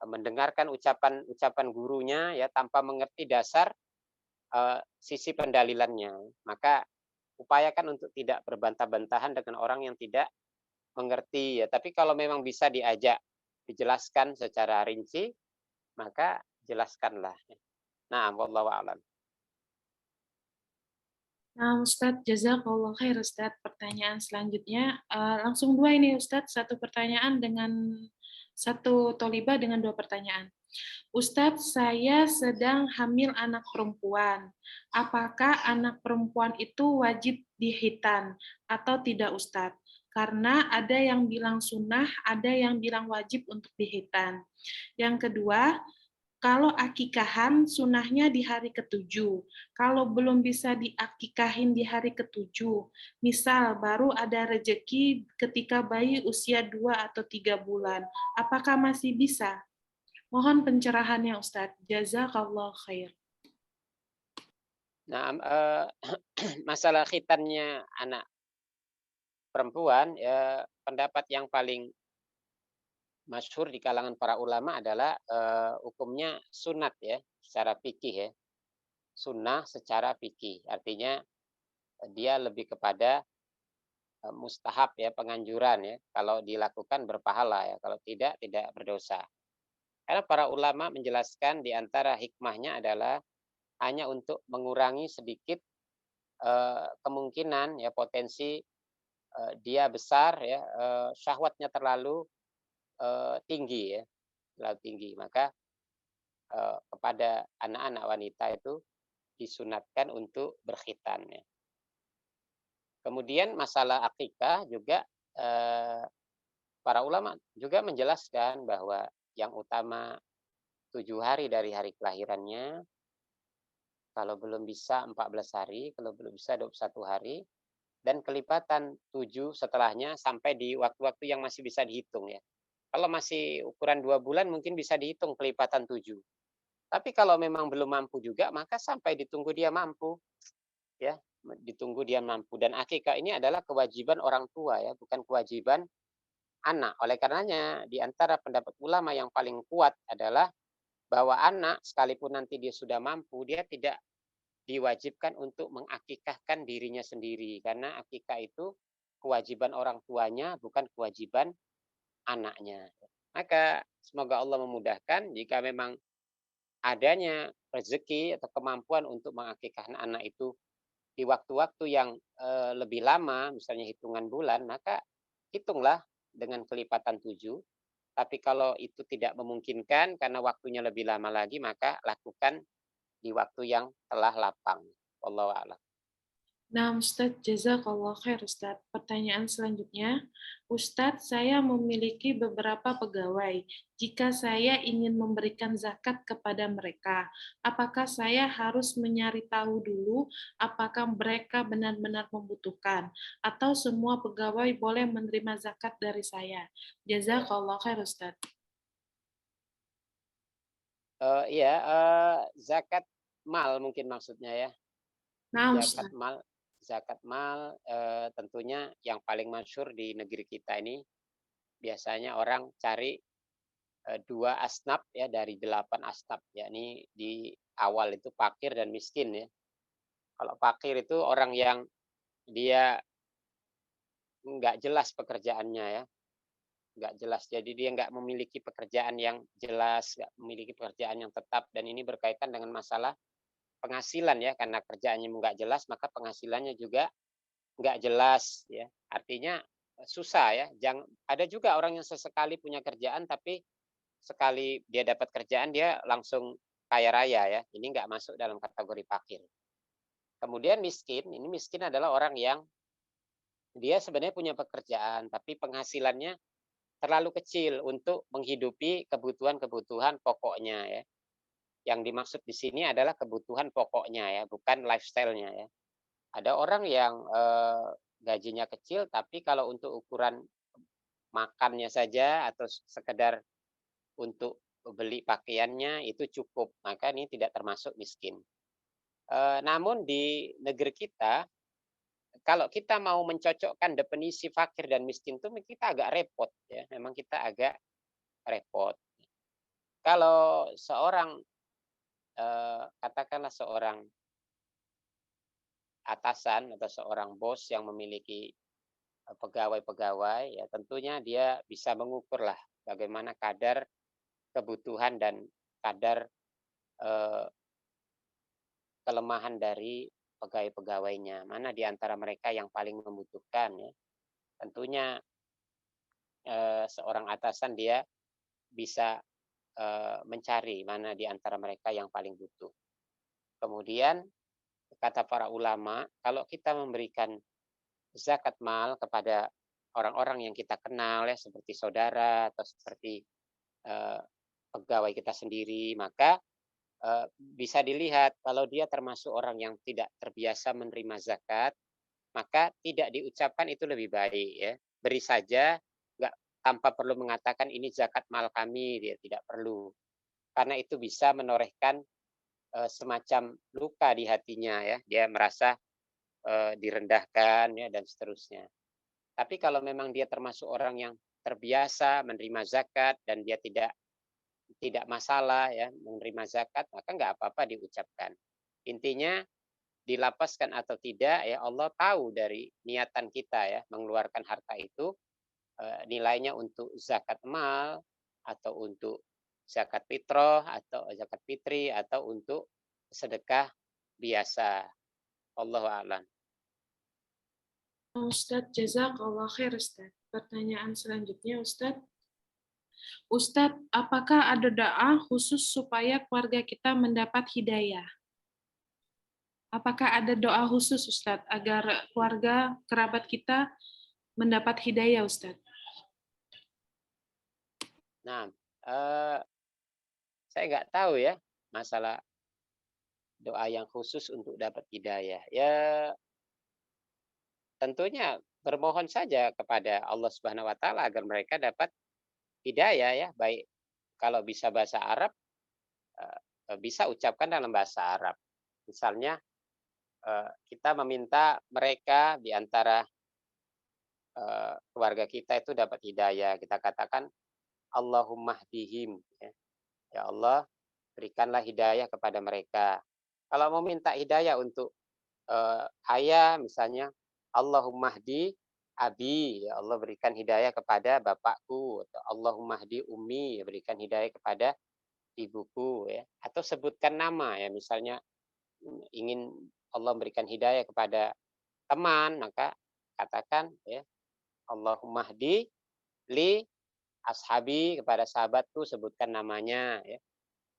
mendengarkan ucapan gurunya ya tanpa mengerti dasar sisi pendalilannya. Maka upayakan untuk tidak berbantah-bantahan dengan orang yang tidak mengerti ya. Tapi kalau memang bisa diajak dijelaskan secara rinci, maka jelaskanlah. Nah, wallahu a'lam. Nah, Ustadz, jazakallah khair Ustadz. Pertanyaan selanjutnya, langsung dua ini Ustadz, satu pertanyaan dengan satu tolibah dengan dua pertanyaan. Ustadz, saya sedang hamil anak perempuan. Apakah anak perempuan itu wajib dihitan atau tidak Ustadz? Karena ada yang bilang sunnah, ada yang bilang wajib untuk dihitan. Yang kedua, kalau akikahan sunnahnya di hari ke-7. Kalau belum bisa diakikahin di hari ke-7, misal baru ada rezeki ketika bayi usia 2 atau 3 bulan, apakah masih bisa? Mohon pencerahannya Ustadz. Jazakallah khair. Nah, masalah khitannya anak perempuan, ya pendapat yang paling masyhur di kalangan para ulama adalah, hukumnya sunat ya, secara fikih ya. Sunnah secara fikih, artinya dia lebih kepada, mustahab ya, penganjuran ya, kalau dilakukan berpahala ya, kalau tidak, tidak berdosa. Karena para ulama menjelaskan di antara hikmahnya adalah hanya untuk mengurangi sedikit, kemungkinan ya, potensi, dia besar ya, syahwatnya terlalu, tinggi ya, terlalu tinggi. Maka, kepada anak-anak wanita itu disunatkan untuk berkhitan ya. Kemudian masalah akikah juga, para ulama juga menjelaskan bahwa yang utama 7 hari dari hari kelahirannya, kalau belum bisa 14 hari, kalau belum bisa 21 hari, dan kelipatan 7 setelahnya sampai di waktu-waktu yang masih bisa dihitung ya. Kalau masih ukuran 2 bulan mungkin bisa dihitung kelipatan 7. Tapi kalau memang belum mampu juga, maka sampai ditunggu dia mampu ya, ditunggu dia mampu. Dan akikah ini adalah kewajiban orang tua ya, bukan kewajiban anak. Oleh karenanya di antara pendapat ulama yang paling kuat adalah bahwa anak sekalipun nanti dia sudah mampu, dia tidak diwajibkan untuk mengakikahkan dirinya sendiri. Karena akikah itu kewajiban orang tuanya, bukan kewajiban anaknya. Maka semoga Allah memudahkan jika memang adanya rezeki atau kemampuan untuk mengakikahkan anak itu di waktu-waktu yang, lebih lama, misalnya hitungan bulan, maka hitunglah dengan kelipatan 7. Tapi kalau itu tidak memungkinkan karena waktunya lebih lama lagi, maka lakukan di waktu yang telah lapang. Wallahu a'lam. Nah, Ustadz, jazakallah khair, Ustadz. Pertanyaan selanjutnya, Ustadz, saya memiliki beberapa pegawai. Jika saya ingin memberikan zakat kepada mereka, apakah saya harus mencari tahu dulu apakah mereka benar-benar membutuhkan, atau semua pegawai boleh menerima zakat dari saya? Jazakallah khair, Ustadz. Iya, zakat mal mungkin maksudnya ya. Nah, Zakat Ustadz. mal zakat mal, tentunya yang paling masyhur di negeri kita ini, biasanya orang cari, 2 asnaf ya dari 8 asnaf, yakni di awal itu fakir dan miskin ya. Kalau fakir itu orang yang dia nggak jelas pekerjaannya ya, nggak jelas. Jadi dia nggak memiliki pekerjaan yang jelas, nggak memiliki pekerjaan yang tetap, dan ini berkaitan dengan masalah penghasilan ya, karena kerjaannya nggak jelas, maka penghasilannya juga nggak jelas ya. Artinya, susah ya, ada juga orang yang sesekali punya kerjaan, tapi sekali dia dapat kerjaan dia langsung kaya raya ya, ini nggak masuk dalam kategori fakir. Kemudian miskin, ini miskin adalah orang yang dia sebenarnya punya pekerjaan, tapi penghasilannya terlalu kecil untuk menghidupi kebutuhan-kebutuhan pokoknya ya. Yang dimaksud di sini adalah kebutuhan pokoknya ya, bukan lifestyle-nya ya. Ada orang yang, gajinya kecil, tapi kalau untuk ukuran makannya saja atau sekedar untuk beli pakaiannya itu cukup, maka ini tidak termasuk miskin. Namun di negeri kita, kalau kita mau mencocokkan definisi fakir dan miskin itu kita agak repot ya, memang kita agak repot. Kalau seorang, katakanlah seorang atasan atau seorang bos yang memiliki, pegawai-pegawai, ya tentunya dia bisa mengukur lah bagaimana kadar kebutuhan dan kadar, eee, kelemahan dari pegawai-pegawainya. Mana di antara mereka yang paling membutuhkan ya. Tentunya, seorang atasan dia bisa, mencari mana di antara mereka yang paling butuh. Kemudian kata para ulama, kalau kita memberikan zakat mal kepada orang-orang yang kita kenal ya, seperti saudara atau seperti, eee, pegawai kita sendiri, maka, bisa dilihat kalau dia termasuk orang yang tidak terbiasa menerima zakat, maka tidak diucapkan itu lebih baik ya. Beri saja, nggak tanpa perlu mengatakan, "Ini zakat mal kami," dia tidak perlu. Karena itu bisa menorehkan semacam luka di hatinya ya, dia merasa direndahkan ya dan seterusnya. Tapi kalau memang dia termasuk orang yang terbiasa menerima zakat dan dia tidak tidak masalah ya menerima zakat, maka nggak apa-apa diucapkan. Intinya dilapaskan atau tidak ya Allah tahu dari niatan kita ya mengeluarkan harta itu, nilainya untuk zakat mal atau untuk zakat fitrah atau zakat fitri atau untuk sedekah biasa. Allahu a'lam. Ustadz, jazakallah khair Ustadz. Pertanyaan selanjutnya Ustadz. Ustadz, apakah ada doa khusus supaya keluarga kita mendapat hidayah? Apakah ada doa khusus Ustadz agar keluarga kerabat kita mendapat hidayah Ustadz? Nah, saya nggak tahu ya masalah doa yang khusus untuk dapat hidayah. Ya tentunya bermohon saja kepada Allah Subhanahu wa taala agar mereka dapat hidayah ya, baik kalau bisa bahasa Arab, bisa ucapkan dalam bahasa Arab. Misalnya, kita meminta mereka di antara, keluarga kita itu dapat hidayah, kita katakan, Allahummah-hdihim ya. Ya Allah, berikanlah hidayah kepada mereka. Kalau mau minta hidayah untuk, ayah misalnya, Allahummahdi abi, ya Allah berikan hidayah kepada bapakku, atau Allahummahdi ummi, ya berikan hidayah kepada ibuku ya, atau sebutkan nama ya, misalnya, ingin Allah berikan hidayah kepada teman, maka katakan ya, Allahummahdi li ashabi, kepada sahabatku sebutkan namanya ya.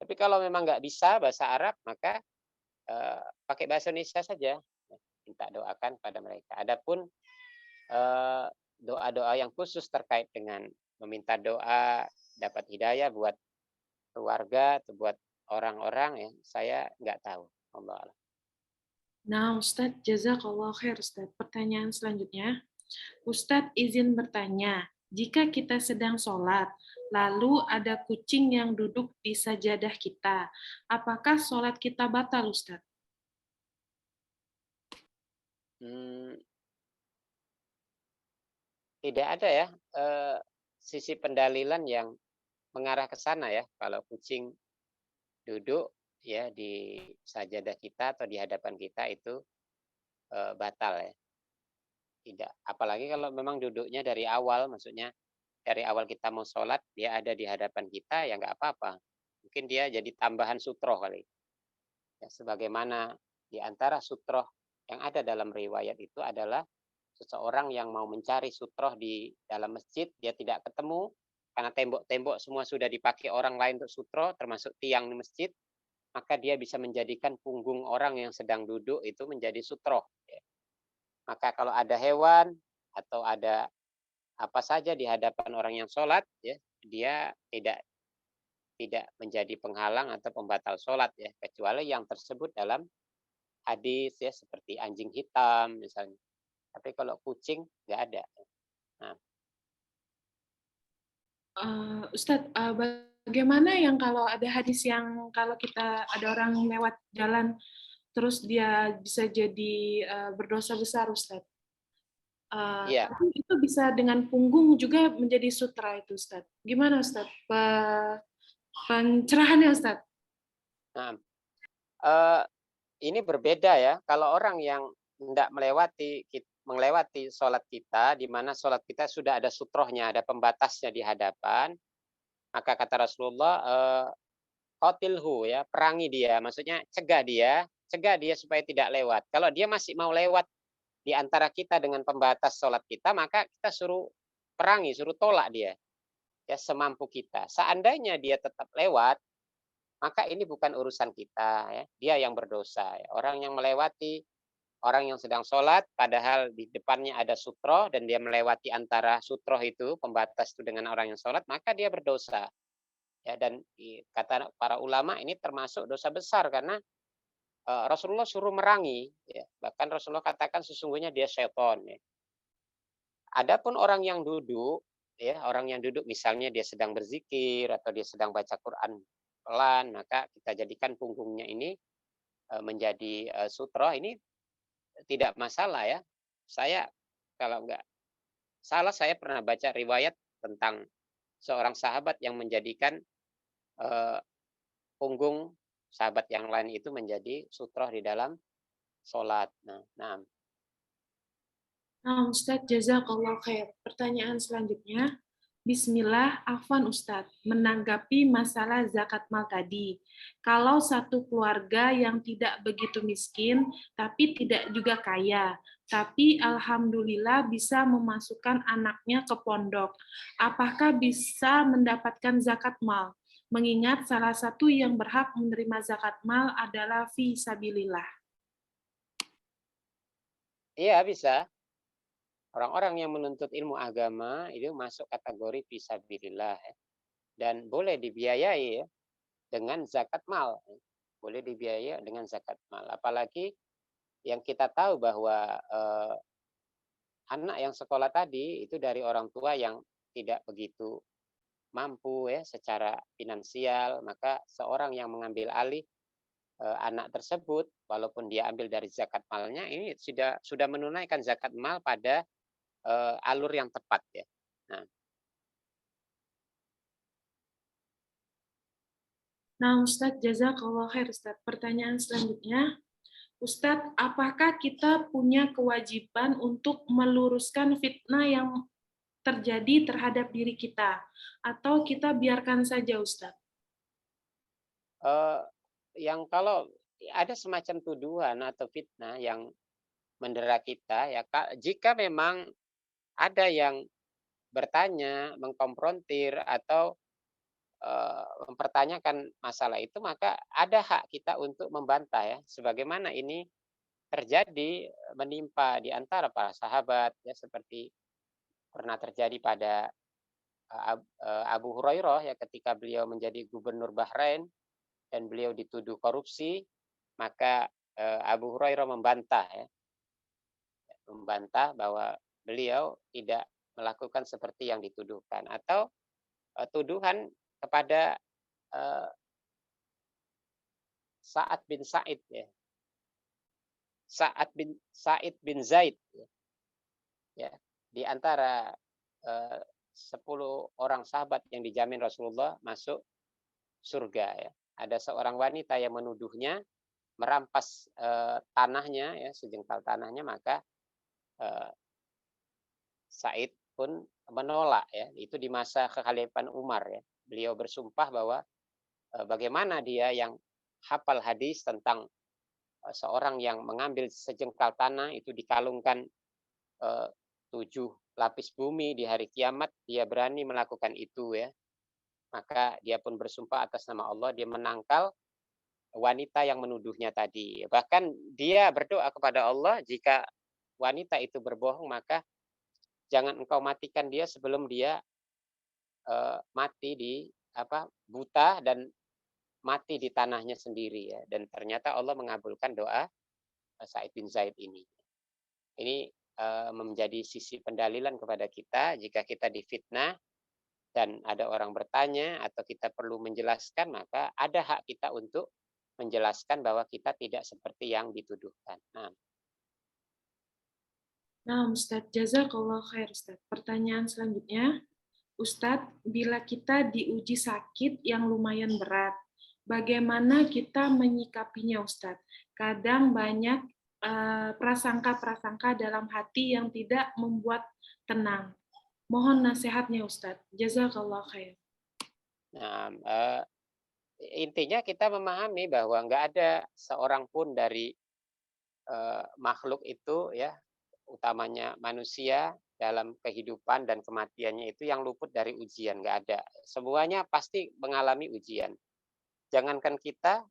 Tapi kalau memang nggak bisa bahasa Arab, maka pakai bahasa Indonesia saja, ya, minta doakan pada mereka. Adapun doa-doa yang khusus terkait dengan meminta doa dapat hidayah buat keluarga atau buat orang-orang ya, saya nggak tahu. Allah alam. Nah Ustadz, jazakallah khair Ustadz. Pertanyaan selanjutnya. Ustadz izin bertanya, jika kita sedang sholat, lalu ada kucing yang duduk di sajadah kita, apakah sholat kita batal, Ustadz? Hmm, tidak ada ya sisi pendalilan yang mengarah ke sana ya. Kalau kucing duduk ya di sajadah kita atau di hadapan kita itu batal ya. Tidak. Apalagi kalau memang duduknya dari awal, maksudnya dari awal kita mau sholat, dia ada di hadapan kita, ya nggak apa-apa. Mungkin dia jadi tambahan sutroh kali. Ya, sebagaimana di antara sutroh yang ada dalam riwayat itu adalah seseorang yang mau mencari sutroh di dalam masjid, dia tidak ketemu, karena tembok-tembok semua sudah dipakai orang lain untuk sutroh, termasuk tiang di masjid, maka dia bisa menjadikan punggung orang yang sedang duduk itu menjadi sutroh. Ya. Maka kalau ada hewan atau ada apa saja di hadapan orang yang sholat, ya, dia tidak tidak menjadi penghalang atau pembatal sholat ya, kecuali yang tersebut dalam hadis ya, seperti anjing hitam misalnya. Tapi kalau kucing nggak ada. Nah, Ustadz, bagaimana yang kalau ada hadis yang kalau kita ada orang lewat jalan, terus dia bisa jadi berdosa besar, Ustadz? iya. Tapi itu bisa dengan punggung juga menjadi sutra itu, Ustadz. Gimana, Ustadz? Pencerahannya, Ustadz? Nah, eh, ini berbeda ya. Kalau orang yang tidak melewati sholat kita, di mana sholat kita sudah ada sutrohnya, ada pembatasnya di hadapan, maka kata Rasulullah, qatilhu ya, perangi dia, maksudnya cegah dia supaya tidak lewat. Kalau dia masih mau lewat di antara kita dengan pembatas sholat kita, maka kita suruh perangi, suruh tolak dia ya semampu kita. Seandainya dia tetap lewat, maka ini bukan urusan kita ya, dia yang berdosa ya. Orang yang melewati orang yang sedang sholat, padahal di depannya ada sutroh dan dia melewati antara sutroh itu, pembatas itu dengan orang yang sholat, maka dia berdosa. Ya, dan kata para ulama ini termasuk dosa besar karena Rasulullah suruh merangi, ya. Bahkan Rasulullah katakan sesungguhnya dia seton. Ya. Adapun orang yang duduk, ya orang yang duduk misalnya dia sedang berzikir atau dia sedang baca Quran pelan, maka kita jadikan punggungnya ini menjadi sutro, ini tidak masalah ya. Saya kalau nggak salah, saya pernah baca riwayat tentang seorang sahabat yang menjadikan eh, punggung sahabat yang lain itu menjadi sutroh di dalam sholat. Nah. Nah, Ustadz, jazakallah khair. Pertanyaan selanjutnya. Bismillah, Afwan Ustadz, menanggapi masalah zakat mal tadi. Kalau satu keluarga yang tidak begitu miskin, tapi tidak juga kaya, tapi alhamdulillah bisa memasukkan anaknya ke pondok, apakah bisa mendapatkan zakat mal? Mengingat salah satu yang berhak menerima zakat mal adalah fi sabilillah. Iya, bisa. Orang-orang yang menuntut ilmu agama itu masuk kategori fisabilillah ya. Dan boleh dibiayai ya, dengan zakat mal. Boleh dibiayai dengan zakat mal. Apalagi yang kita tahu bahwa anak yang sekolah tadi itu dari orang tua yang tidak begitu mampu ya secara finansial, maka seorang yang mengambil alih anak tersebut, walaupun dia ambil dari zakat malnya, ini sudah menunaikan zakat mal pada alur yang tepat ya. Nah. Nah, Ustadz, jazakallah khair, Ustadz. Pertanyaan selanjutnya, Ustadz, apakah kita punya kewajiban untuk meluruskan fitnah yang terjadi terhadap diri kita? Atau kita biarkan saja, Ustadz? Yang kalau ada semacam tuduhan atau fitnah yang mendera kita ya, jika memang ada yang bertanya, mengkonfrontir atau mempertanyakan masalah itu, maka ada hak kita untuk membantah ya, sebagaimana ini terjadi menimpa di antara para sahabat ya, seperti pernah terjadi pada Abu Hurairah ya, ketika beliau menjadi gubernur Bahrain dan beliau dituduh korupsi, maka Abu Hurairah membantah bahwa beliau tidak melakukan seperti yang dituduhkan, atau tuduhan kepada Sa'ad bin Sa'id ya. Sa'id bin Zaid ya. Di antara 10 orang sahabat yang dijamin Rasulullah masuk surga ya. Ada seorang wanita yang menuduhnya merampas tanahnya ya, sejengkal tanahnya, maka Said pun menolak ya. Itu di masa kekhalifahan Umar ya. Beliau bersumpah bahwa bagaimana dia yang hafal hadis tentang seorang yang mengambil sejengkal tanah itu dikalungkan 7 lapis bumi di hari kiamat, dia berani melakukan itu ya. Maka dia pun bersumpah atas nama Allah, dia menangkal wanita yang menuduhnya tadi. Bahkan dia berdoa kepada Allah, jika wanita itu berbohong, maka jangan engkau matikan dia sebelum dia mati di buta dan mati di tanahnya sendiri ya. Dan ternyata Allah mengabulkan doa Sa'id bin Zaid ini. Ini menjadi sisi pendalilan kepada kita jika kita difitnah dan ada orang bertanya atau kita perlu menjelaskan, maka ada hak kita untuk menjelaskan bahwa kita tidak seperti yang dituduhkan. Nah, Ustadz, jazakallah khair, Ustadz. Pertanyaan selanjutnya, Ustadz, bila kita diuji sakit yang lumayan berat, bagaimana kita menyikapinya, Ustadz? Kadang banyak prasangka-prasangka dalam hati yang tidak membuat tenang. Mohon nasihatnya, Ustadz. Jazakallah khair. Nah, intinya kita memahami bahwa nggak ada seorang pun dari makhluk itu ya, utamanya manusia, dalam kehidupan dan kematiannya itu yang luput dari ujian, nggak ada. Semuanya pasti mengalami ujian. Jangankan kita,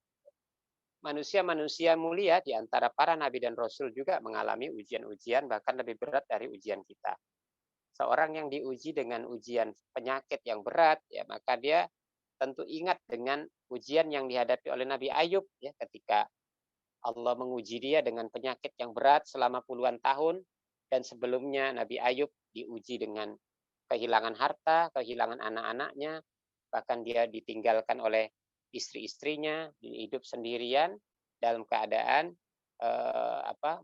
manusia-manusia mulia di antara para nabi dan rasul juga mengalami ujian-ujian bahkan lebih berat dari ujian kita. Seorang yang diuji dengan ujian penyakit yang berat ya, maka dia tentu ingat dengan ujian yang dihadapi oleh Nabi Ayub ya, ketika Allah menguji dia dengan penyakit yang berat selama puluhan tahun, dan sebelumnya Nabi Ayub diuji dengan kehilangan harta, kehilangan anak-anaknya, bahkan dia ditinggalkan oleh istri-istrinya, hidup sendirian dalam keadaan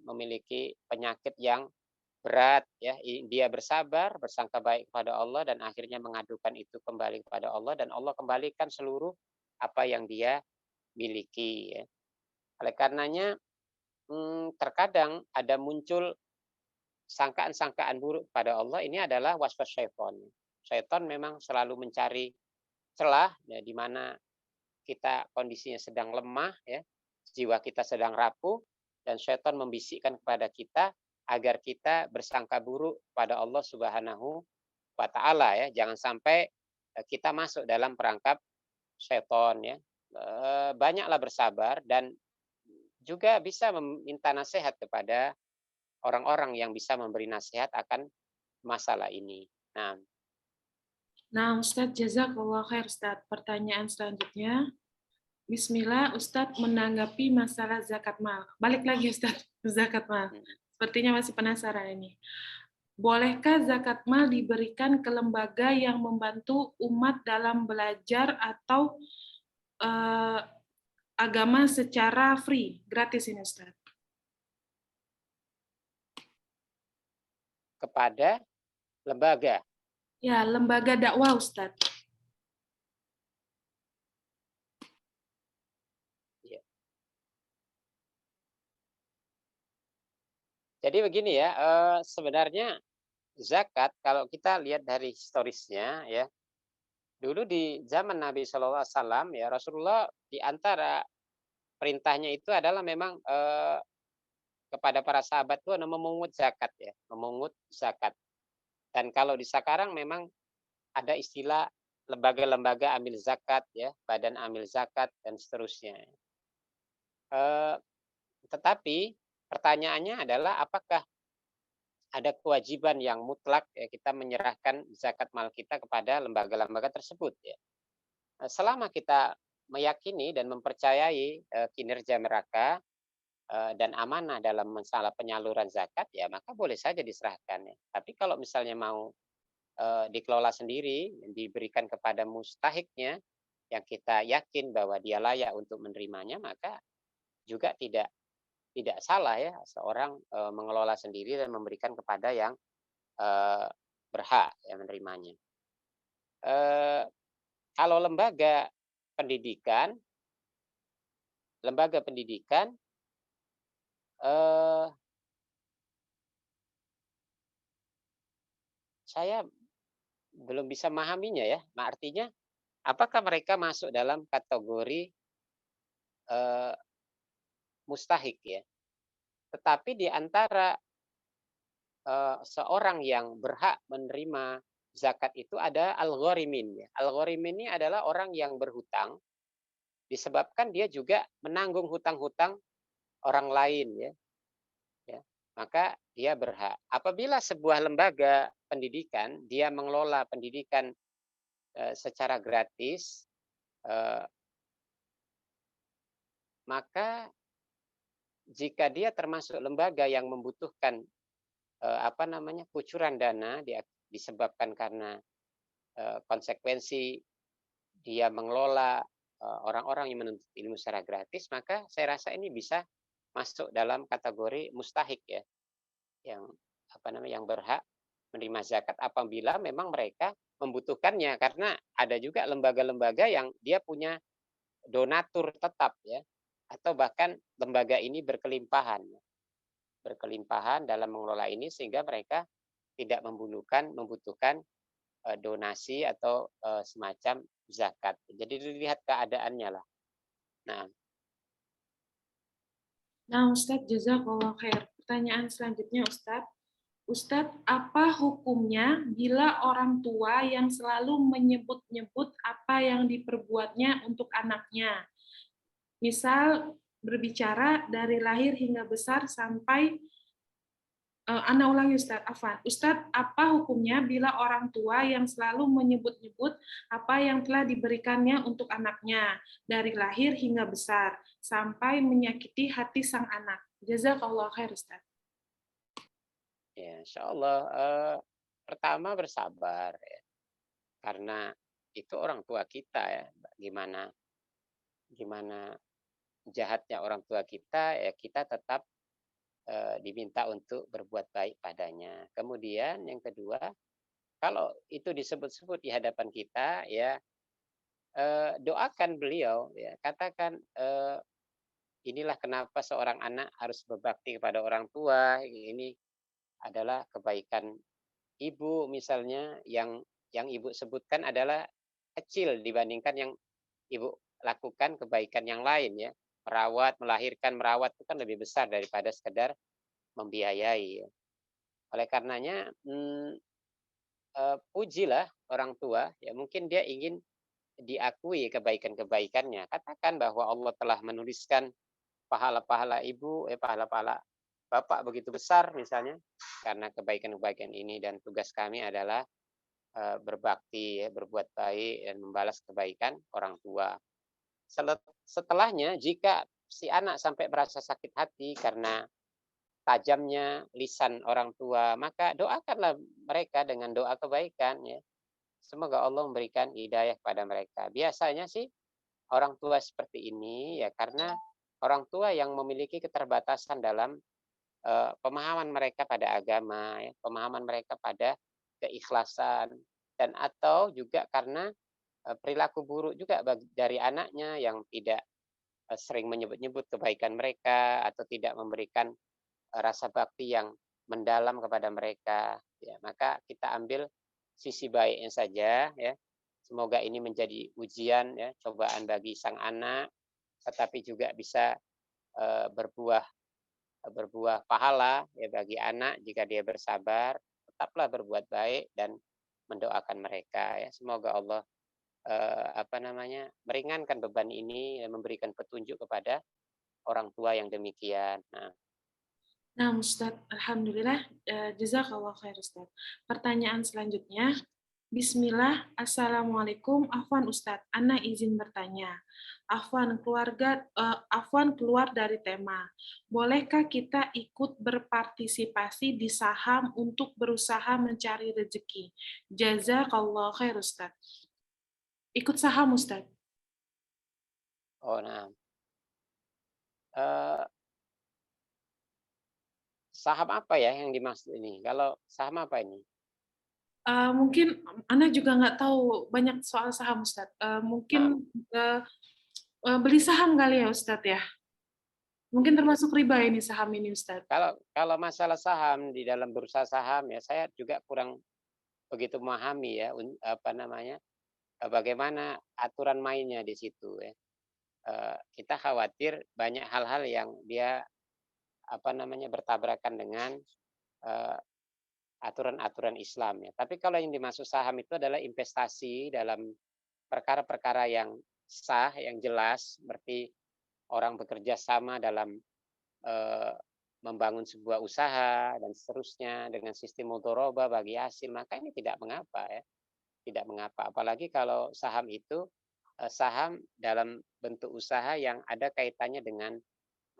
memiliki penyakit yang berat ya. Dia bersabar, bersangka baik kepada Allah dan akhirnya mengadukan itu kembali kepada Allah dan Allah kembalikan seluruh apa yang dia miliki ya. Oleh karenanya terkadang ada muncul sangkaan-sangkaan buruk pada Allah, ini adalah waswas syaitan. Syaitan memang selalu mencari celah ya, di mana kita kondisinya sedang lemah ya, jiwa kita sedang rapuh dan syaitan membisikkan kepada kita agar kita bersangka buruk pada Allah Subhanahu wa taala ya. Jangan sampai kita masuk dalam perangkap syaitan ya. Banyaklah bersabar dan juga bisa meminta nasihat kepada orang-orang yang bisa memberi nasihat akan masalah ini. Nah, Ustadz, jazakallah khair, Ustadz. Pertanyaan selanjutnya. Bismillah, Ustadz menanggapi masalah zakat mal. Balik lagi, Ustadz, zakat mal. Sepertinya masih penasaran ini. Bolehkah zakat mal diberikan ke lembaga yang membantu umat dalam belajar atau agama secara free, gratis ini, Ustadz? Kepada lembaga. Ya, lembaga dakwah, Ustadz. Ya. Jadi begini ya, sebenarnya zakat kalau kita lihat dari historisnya ya, dulu di zaman Nabi SAW ya, Rasulullah di antara perintahnya itu adalah memang kepada para sahabat itu memungut zakat ya, memungut zakat. Dan kalau di sekarang memang ada istilah lembaga-lembaga amil zakat ya, badan amil zakat dan seterusnya. Tetapi pertanyaannya adalah apakah ada kewajiban yang mutlak ya, kita menyerahkan zakat mal kita kepada lembaga-lembaga tersebut ya. Selama kita meyakini dan mempercayai kinerja mereka dan amanah dalam masalah penyaluran zakat ya, maka boleh saja diserahkan ya. Tapi kalau misalnya mau dikelola sendiri, diberikan kepada mustahiknya yang kita yakin bahwa dia layak untuk menerimanya, maka juga tidak salah ya seorang mengelola sendiri dan memberikan kepada yang berhak ya menerimanya. Kalau lembaga pendidikan saya belum bisa memahaminya ya. Nah, artinya apakah mereka masuk dalam kategori mustahik ya. Tetapi di antara seorang yang berhak menerima zakat itu ada al-gharimin ya. Al-gharimin ini adalah orang yang berhutang disebabkan dia juga menanggung hutang-hutang orang lain ya. Ya. Maka dia berhak. Apabila sebuah lembaga pendidikan dia mengelola pendidikan secara gratis, maka jika dia termasuk lembaga yang membutuhkan kucuran dana disebabkan karena konsekuensi dia mengelola orang-orang yang menuntut ilmu secara gratis, maka saya rasa ini bisa masuk dalam kategori mustahik ya, yang berhak menerima zakat apabila memang mereka membutuhkannya, karena ada juga lembaga-lembaga yang dia punya donatur tetap ya, atau bahkan lembaga ini berkelimpahan dalam mengelola ini sehingga mereka tidak membutuhkan donasi atau semacam zakat. Jadi dilihat keadaannya lah. Nah, Ustadz, jazakallah khair. Pertanyaan selanjutnya, Ustadz. Ustadz, apa hukumnya bila orang tua yang selalu menyebut-nyebut apa yang diperbuatnya untuk anaknya? Misal, berbicara dari lahir hingga besar sampai Ana ulangi Ustadz, Afan. Ustadz, apa hukumnya bila orang tua yang selalu menyebut-nyebut apa yang telah diberikannya untuk anaknya dari lahir hingga besar sampai menyakiti hati sang anak? Jazakallah khair, Ustadz. Ya, insya Allah pertama bersabar ya. Karena itu orang tua kita ya. Bagaimana gimana jahatnya orang tua kita, ya kita tetap diminta untuk berbuat baik padanya. Kemudian yang kedua, kalau itu disebut-sebut di hadapan kita, ya doakan beliau, ya katakan, inilah kenapa seorang anak harus berbakti kepada orang tua. Ini adalah kebaikan ibu misalnya, yang ibu sebutkan adalah kecil dibandingkan yang ibu lakukan kebaikan yang lain ya. Merawat, melahirkan, merawat itu kan lebih besar daripada sekedar membiayai ya. Oleh karenanya, pujilah orang tua, ya mungkin dia ingin diakui kebaikan-kebaikannya. Katakan bahwa Allah telah menuliskan pahala-pahala ibu, pahala-pahala bapak begitu besar misalnya, karena kebaikan-kebaikan ini, dan tugas kami adalah berbakti, ya, berbuat baik dan membalas kebaikan orang tua. Setelahnya, jika si anak sampai merasa sakit hati karena tajamnya lisan orang tua, maka doakanlah mereka dengan doa kebaikan ya. Semoga Allah memberikan hidayah kepada mereka. Biasanya sih orang tua seperti ini ya karena orang tua yang memiliki keterbatasan dalam pemahaman mereka pada agama, ya, pemahaman mereka pada keikhlasan, dan atau juga karena perilaku buruk juga dari anaknya yang tidak sering menyebut-nyebut kebaikan mereka atau tidak memberikan rasa bakti yang mendalam kepada mereka. Ya, maka kita ambil sisi baiknya saja ya. Semoga ini menjadi ujian ya, cobaan bagi sang anak, tetapi juga bisa berbuah berbuah pahala ya bagi anak jika dia bersabar. Tetaplah berbuat baik dan mendoakan mereka ya. Semoga Allah meringankan beban ini dan memberikan petunjuk kepada orang tua yang demikian. Nah, Nah, Ustadz, Alhamdulillah, jazakallah khair Ustadz. Pertanyaan selanjutnya, Bismillah, Assalamualaikum, Afwan Ustadz, Ana izin bertanya. Afwan keluar dari tema. Bolehkah kita ikut berpartisipasi di saham untuk berusaha mencari rezeki? Jazakallah khair Ustadz. Ikut saham Ustadz. oh nah, eh, saham apa ya yang dimaksud ini? Kalau saham apa ini? Mungkin Ana juga nggak tahu banyak soal saham Ustadz. Nah, Mungkin beli saham kali ya Ustadz ya. Mungkin termasuk riba ini saham ini Ustadz. kalau kalau masalah saham di dalam bursa saham ya saya juga kurang begitu memahami ya bagaimana aturan mainnya di situ ya. Kita khawatir banyak hal-hal yang dia bertabrakan dengan eh, aturan-aturan Islam ya. Tapi kalau yang dimaksud saham itu adalah investasi dalam perkara-perkara yang sah, yang jelas, seperti orang bekerja sama dalam eh, membangun sebuah usaha dan seterusnya dengan sistem mudharabah bagi hasil, maka ini tidak mengapa ya, tidak mengapa. Apalagi kalau saham itu saham dalam bentuk usaha yang ada kaitannya dengan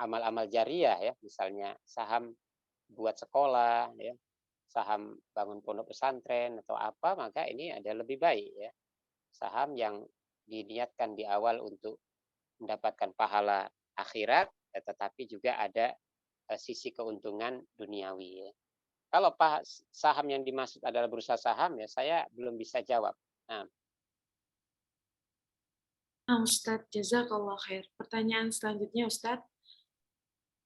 amal-amal jariah ya, misalnya saham buat sekolah ya, saham bangun pondok pesantren atau apa, maka ini ada lebih baik ya. Saham yang diniatkan di awal untuk mendapatkan pahala akhirat, tetapi juga ada sisi keuntungan duniawi ya. Kalau saham yang dimaksud adalah bursa saham ya saya belum bisa jawab. Nah, Nah, Ustadz, jazakallah khair. Pertanyaan selanjutnya Ustadz.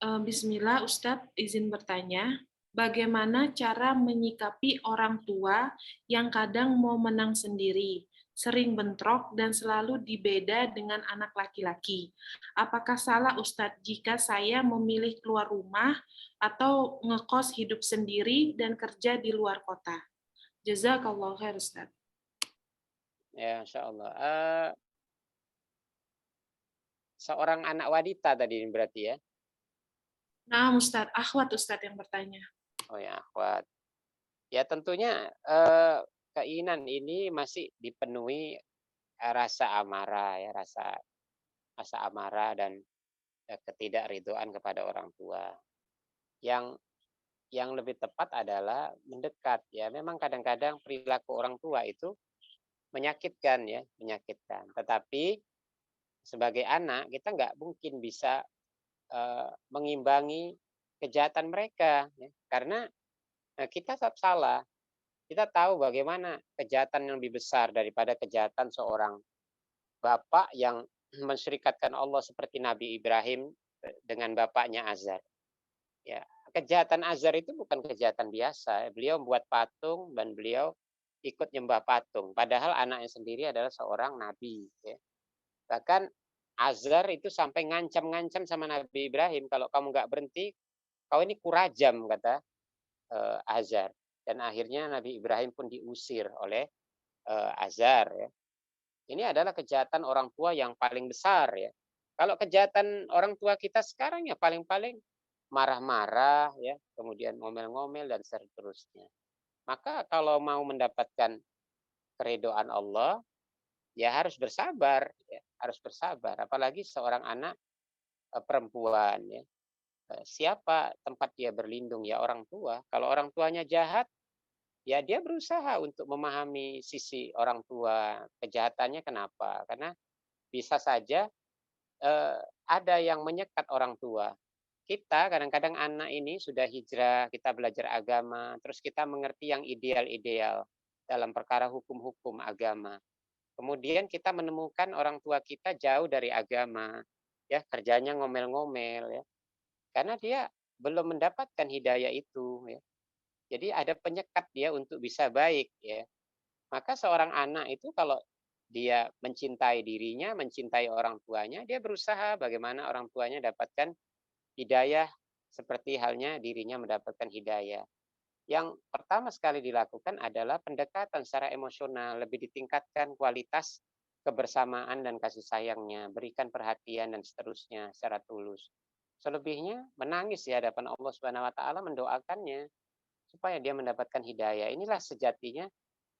Bismillah, Ustadz izin bertanya. Bagaimana cara menyikapi orang tua yang kadang mau menang sendiri, sering bentrok dan selalu dibeda dengan anak laki-laki? Apakah salah Ustadz jika saya memilih keluar rumah atau ngekos hidup sendiri dan kerja di luar kota? Jazakallah khair Ustadz. ya insya Allah. Seorang anak wanita tadi berarti ya. Nah, Ustadz, akhwat Ustadz yang bertanya. Oh ya, akhwat. Ya tentunya keinginan ini masih dipenuhi rasa amarah ya, rasa rasa amarah dan ketidakridhoan kepada orang tua. Yang yang lebih tepat adalah mendekat ya. Memang kadang-kadang perilaku orang tua itu menyakitkan ya, menyakitkan. Tetapi sebagai anak kita nggak mungkin bisa mengimbangi kejahatan mereka, ya. Karena kita tetap salah. Kita tahu bagaimana kejahatan yang lebih besar daripada kejahatan seorang bapak yang mensyirikatkan Allah seperti Nabi Ibrahim dengan bapaknya Azar. Ya, kejahatan Azar itu bukan kejahatan biasa. Beliau membuat patung dan beliau ikut nyembah patung. Padahal anaknya sendiri adalah seorang nabi. Ya. Bahkan Azar itu sampai ngancam-ngancam sama Nabi Ibrahim, kalau kamu nggak berhenti, kau ini kurajam, kata Azar. Dan akhirnya Nabi Ibrahim pun diusir oleh Azar. Ya. Ini adalah kejahatan orang tua yang paling besar, ya. Kalau kejahatan orang tua kita sekarang ya paling-paling marah-marah, ya, kemudian ngomel-ngomel dan seterusnya. Maka kalau mau mendapatkan keridhaan Allah, ya harus bersabar, ya, harus bersabar. Apalagi seorang anak perempuan, ya. Siapa tempat dia berlindung? Ya orang tua. Kalau orang tuanya jahat, ya dia berusaha untuk memahami sisi orang tua, kejahatannya kenapa? Karena bisa saja ada yang menyekat orang tua. Kita kadang-kadang anak ini sudah hijrah, kita belajar agama, terus kita mengerti yang ideal-ideal dalam perkara hukum-hukum agama. Kemudian kita menemukan orang tua kita jauh dari agama, ya kerjanya ngomel-ngomel, ya, karena dia belum mendapatkan hidayah itu, ya. Jadi ada penyekat dia untuk bisa baik, ya. Maka seorang anak itu kalau dia mencintai dirinya, mencintai orang tuanya, dia berusaha bagaimana orang tuanya dapatkan hidayah seperti halnya dirinya mendapatkan hidayah. Yang pertama sekali dilakukan adalah pendekatan secara emosional, lebih ditingkatkan kualitas kebersamaan dan kasih sayangnya, berikan perhatian dan seterusnya secara tulus. Selebihnya menangis di hadapan Allah Subhanahu wa taala, mendoakannya supaya dia mendapatkan hidayah. Inilah sejatinya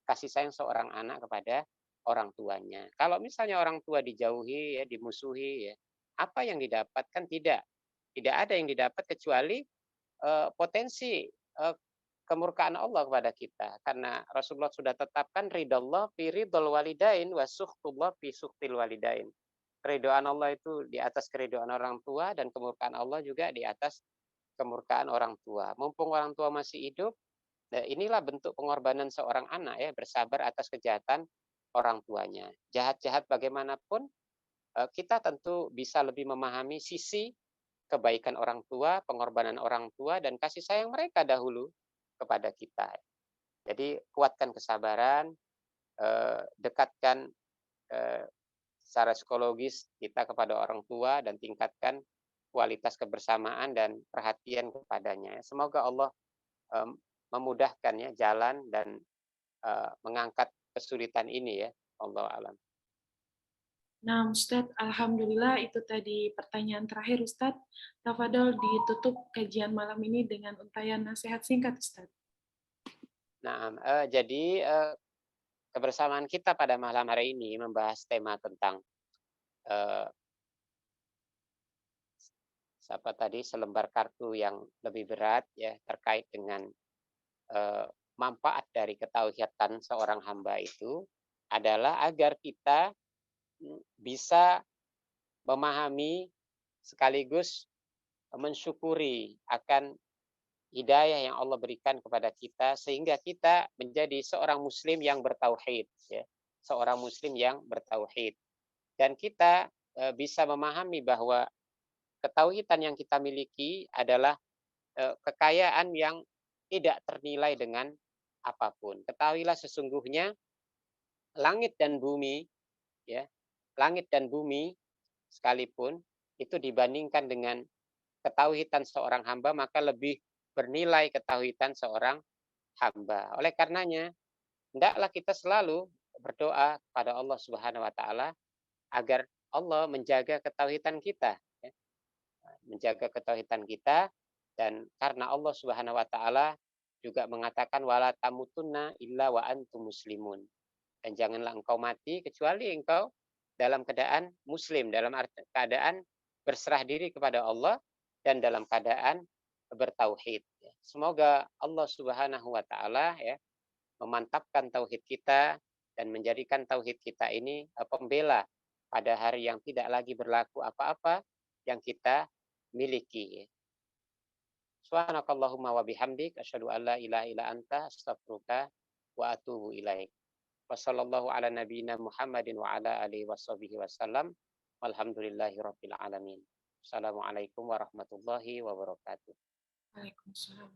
kasih sayang seorang anak kepada orang tuanya. Kalau misalnya orang tua dijauhi, ya, dimusuhi, ya, apa yang didapatkan? Tidak ada yang didapat kecuali potensi kemurkaan Allah kepada kita. Karena Rasulullah sudah tetapkan ridallah fi ridul walidain wa suhtullah fi suhtil walidain. Keridhaan Allah itu di atas keridhaan orang tua dan kemurkaan Allah juga di atas kemurkaan orang tua. Mumpung orang tua masih hidup, nah inilah bentuk pengorbanan seorang anak, ya, bersabar atas kejahatan orang tuanya. Jahat-jahat bagaimanapun, kita tentu bisa lebih memahami sisi kebaikan orang tua, pengorbanan orang tua, dan kasih sayang mereka dahulu kepada kita. Jadi kuatkan kesabaran, dekatkan secara psikologis kita kepada orang tua dan tingkatkan kualitas kebersamaan dan perhatian kepadanya. Semoga Allah memudahkan, ya, jalan dan mengangkat kesulitan ini, ya. Allah alam. Nah, Ustadz, Alhamdulillah itu tadi pertanyaan terakhir, Ustadz. Tafadol ditutup kajian malam ini dengan untayan nasihat singkat, Ustadz. Nah, jadi kebersamaan kita pada malam hari ini membahas tema tentang selembar kartu yang lebih berat, ya, terkait dengan manfaat dari ketauhidan seorang hamba itu adalah agar kita bisa memahami sekaligus mensyukuri akan hidayah yang Allah berikan kepada kita sehingga kita menjadi seorang muslim yang bertauhid, ya. Seorang muslim yang bertauhid. Dan kita bisa memahami bahwa ketauhidan yang kita miliki adalah kekayaan yang tidak ternilai dengan apapun. Ketahuilah sesungguhnya langit dan bumi, ya, langit dan bumi sekalipun itu dibandingkan dengan ketauhidan seorang hamba, maka lebih bernilai ketauhidan seorang hamba. Oleh karenanya, hendaklah kita selalu berdoa kepada Allah Subhanahu wa taala agar Allah menjaga ketauhidan kita, ya. Menjaga ketauhidan kita, dan karena Allah Subhanahu wa taala juga mengatakan wala tamutunna illa wa antum muslimun. Dan janganlah engkau mati kecuali engkau dalam keadaan muslim, dalam keadaan berserah diri kepada Allah dan dalam keadaan bertauhid. Semoga Allah Subhanahu wa taala, ya, memantapkan tauhid kita dan menjadikan tauhid kita ini pembela pada hari yang tidak lagi berlaku apa-apa yang kita miliki. Subhanakallahumma wa bihamdik asyhadu an la ilaha illa anta astaghfiruka wa atubu ilaik. Wassallallahu ala nabiyyina Muhammadin wa ala alihi washabihi wasallam. Walhamdulillahirabbil alamin. Assalamualaikum warahmatullahi wabarakatuh. Waalaikumsalam.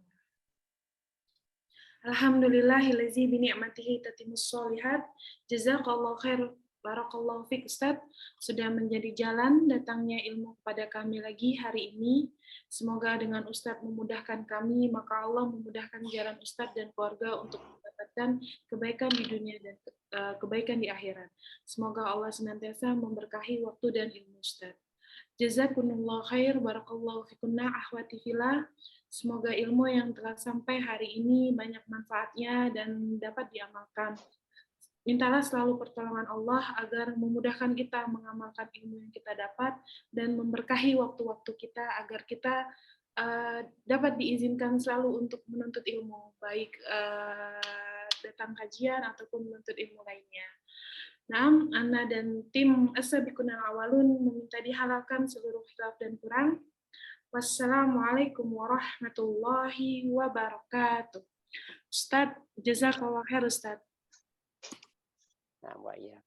Alhamdulillahillazi bi ni'matihi tatimmus sholihat. Jazakallahu khair. Barakallahu fiik Ustaz, sudah menjadi jalan datangnya ilmu kepada kami lagi hari ini. Semoga dengan Ustaz memudahkan kami, maka Allah memudahkan jalan Ustaz dan keluarga untuk mendapatkan kebaikan di dunia dan kebaikan di akhirat. Semoga Allah senantiasa memberkahi waktu dan ilmu Ustaz. Jazakumullah khair, barakallahu fikunna ahwati fillah. Semoga ilmu yang telah sampai hari ini banyak manfaatnya dan dapat diamalkan. Mintalah selalu pertolongan Allah agar memudahkan kita mengamalkan ilmu yang kita dapat dan memberkahi waktu-waktu kita agar kita dapat diizinkan selalu untuk menuntut ilmu, baik datang kajian ataupun menuntut ilmu lainnya. Naam, Ana dan tim As-Sabiqunal Awwalun meminta dihalalkan seluruh khilaf dan kurang. Wassalamualaikum warahmatullahi wabarakatuh. Ustaz, jazakallah khair Ustaz. Nah, wa iya.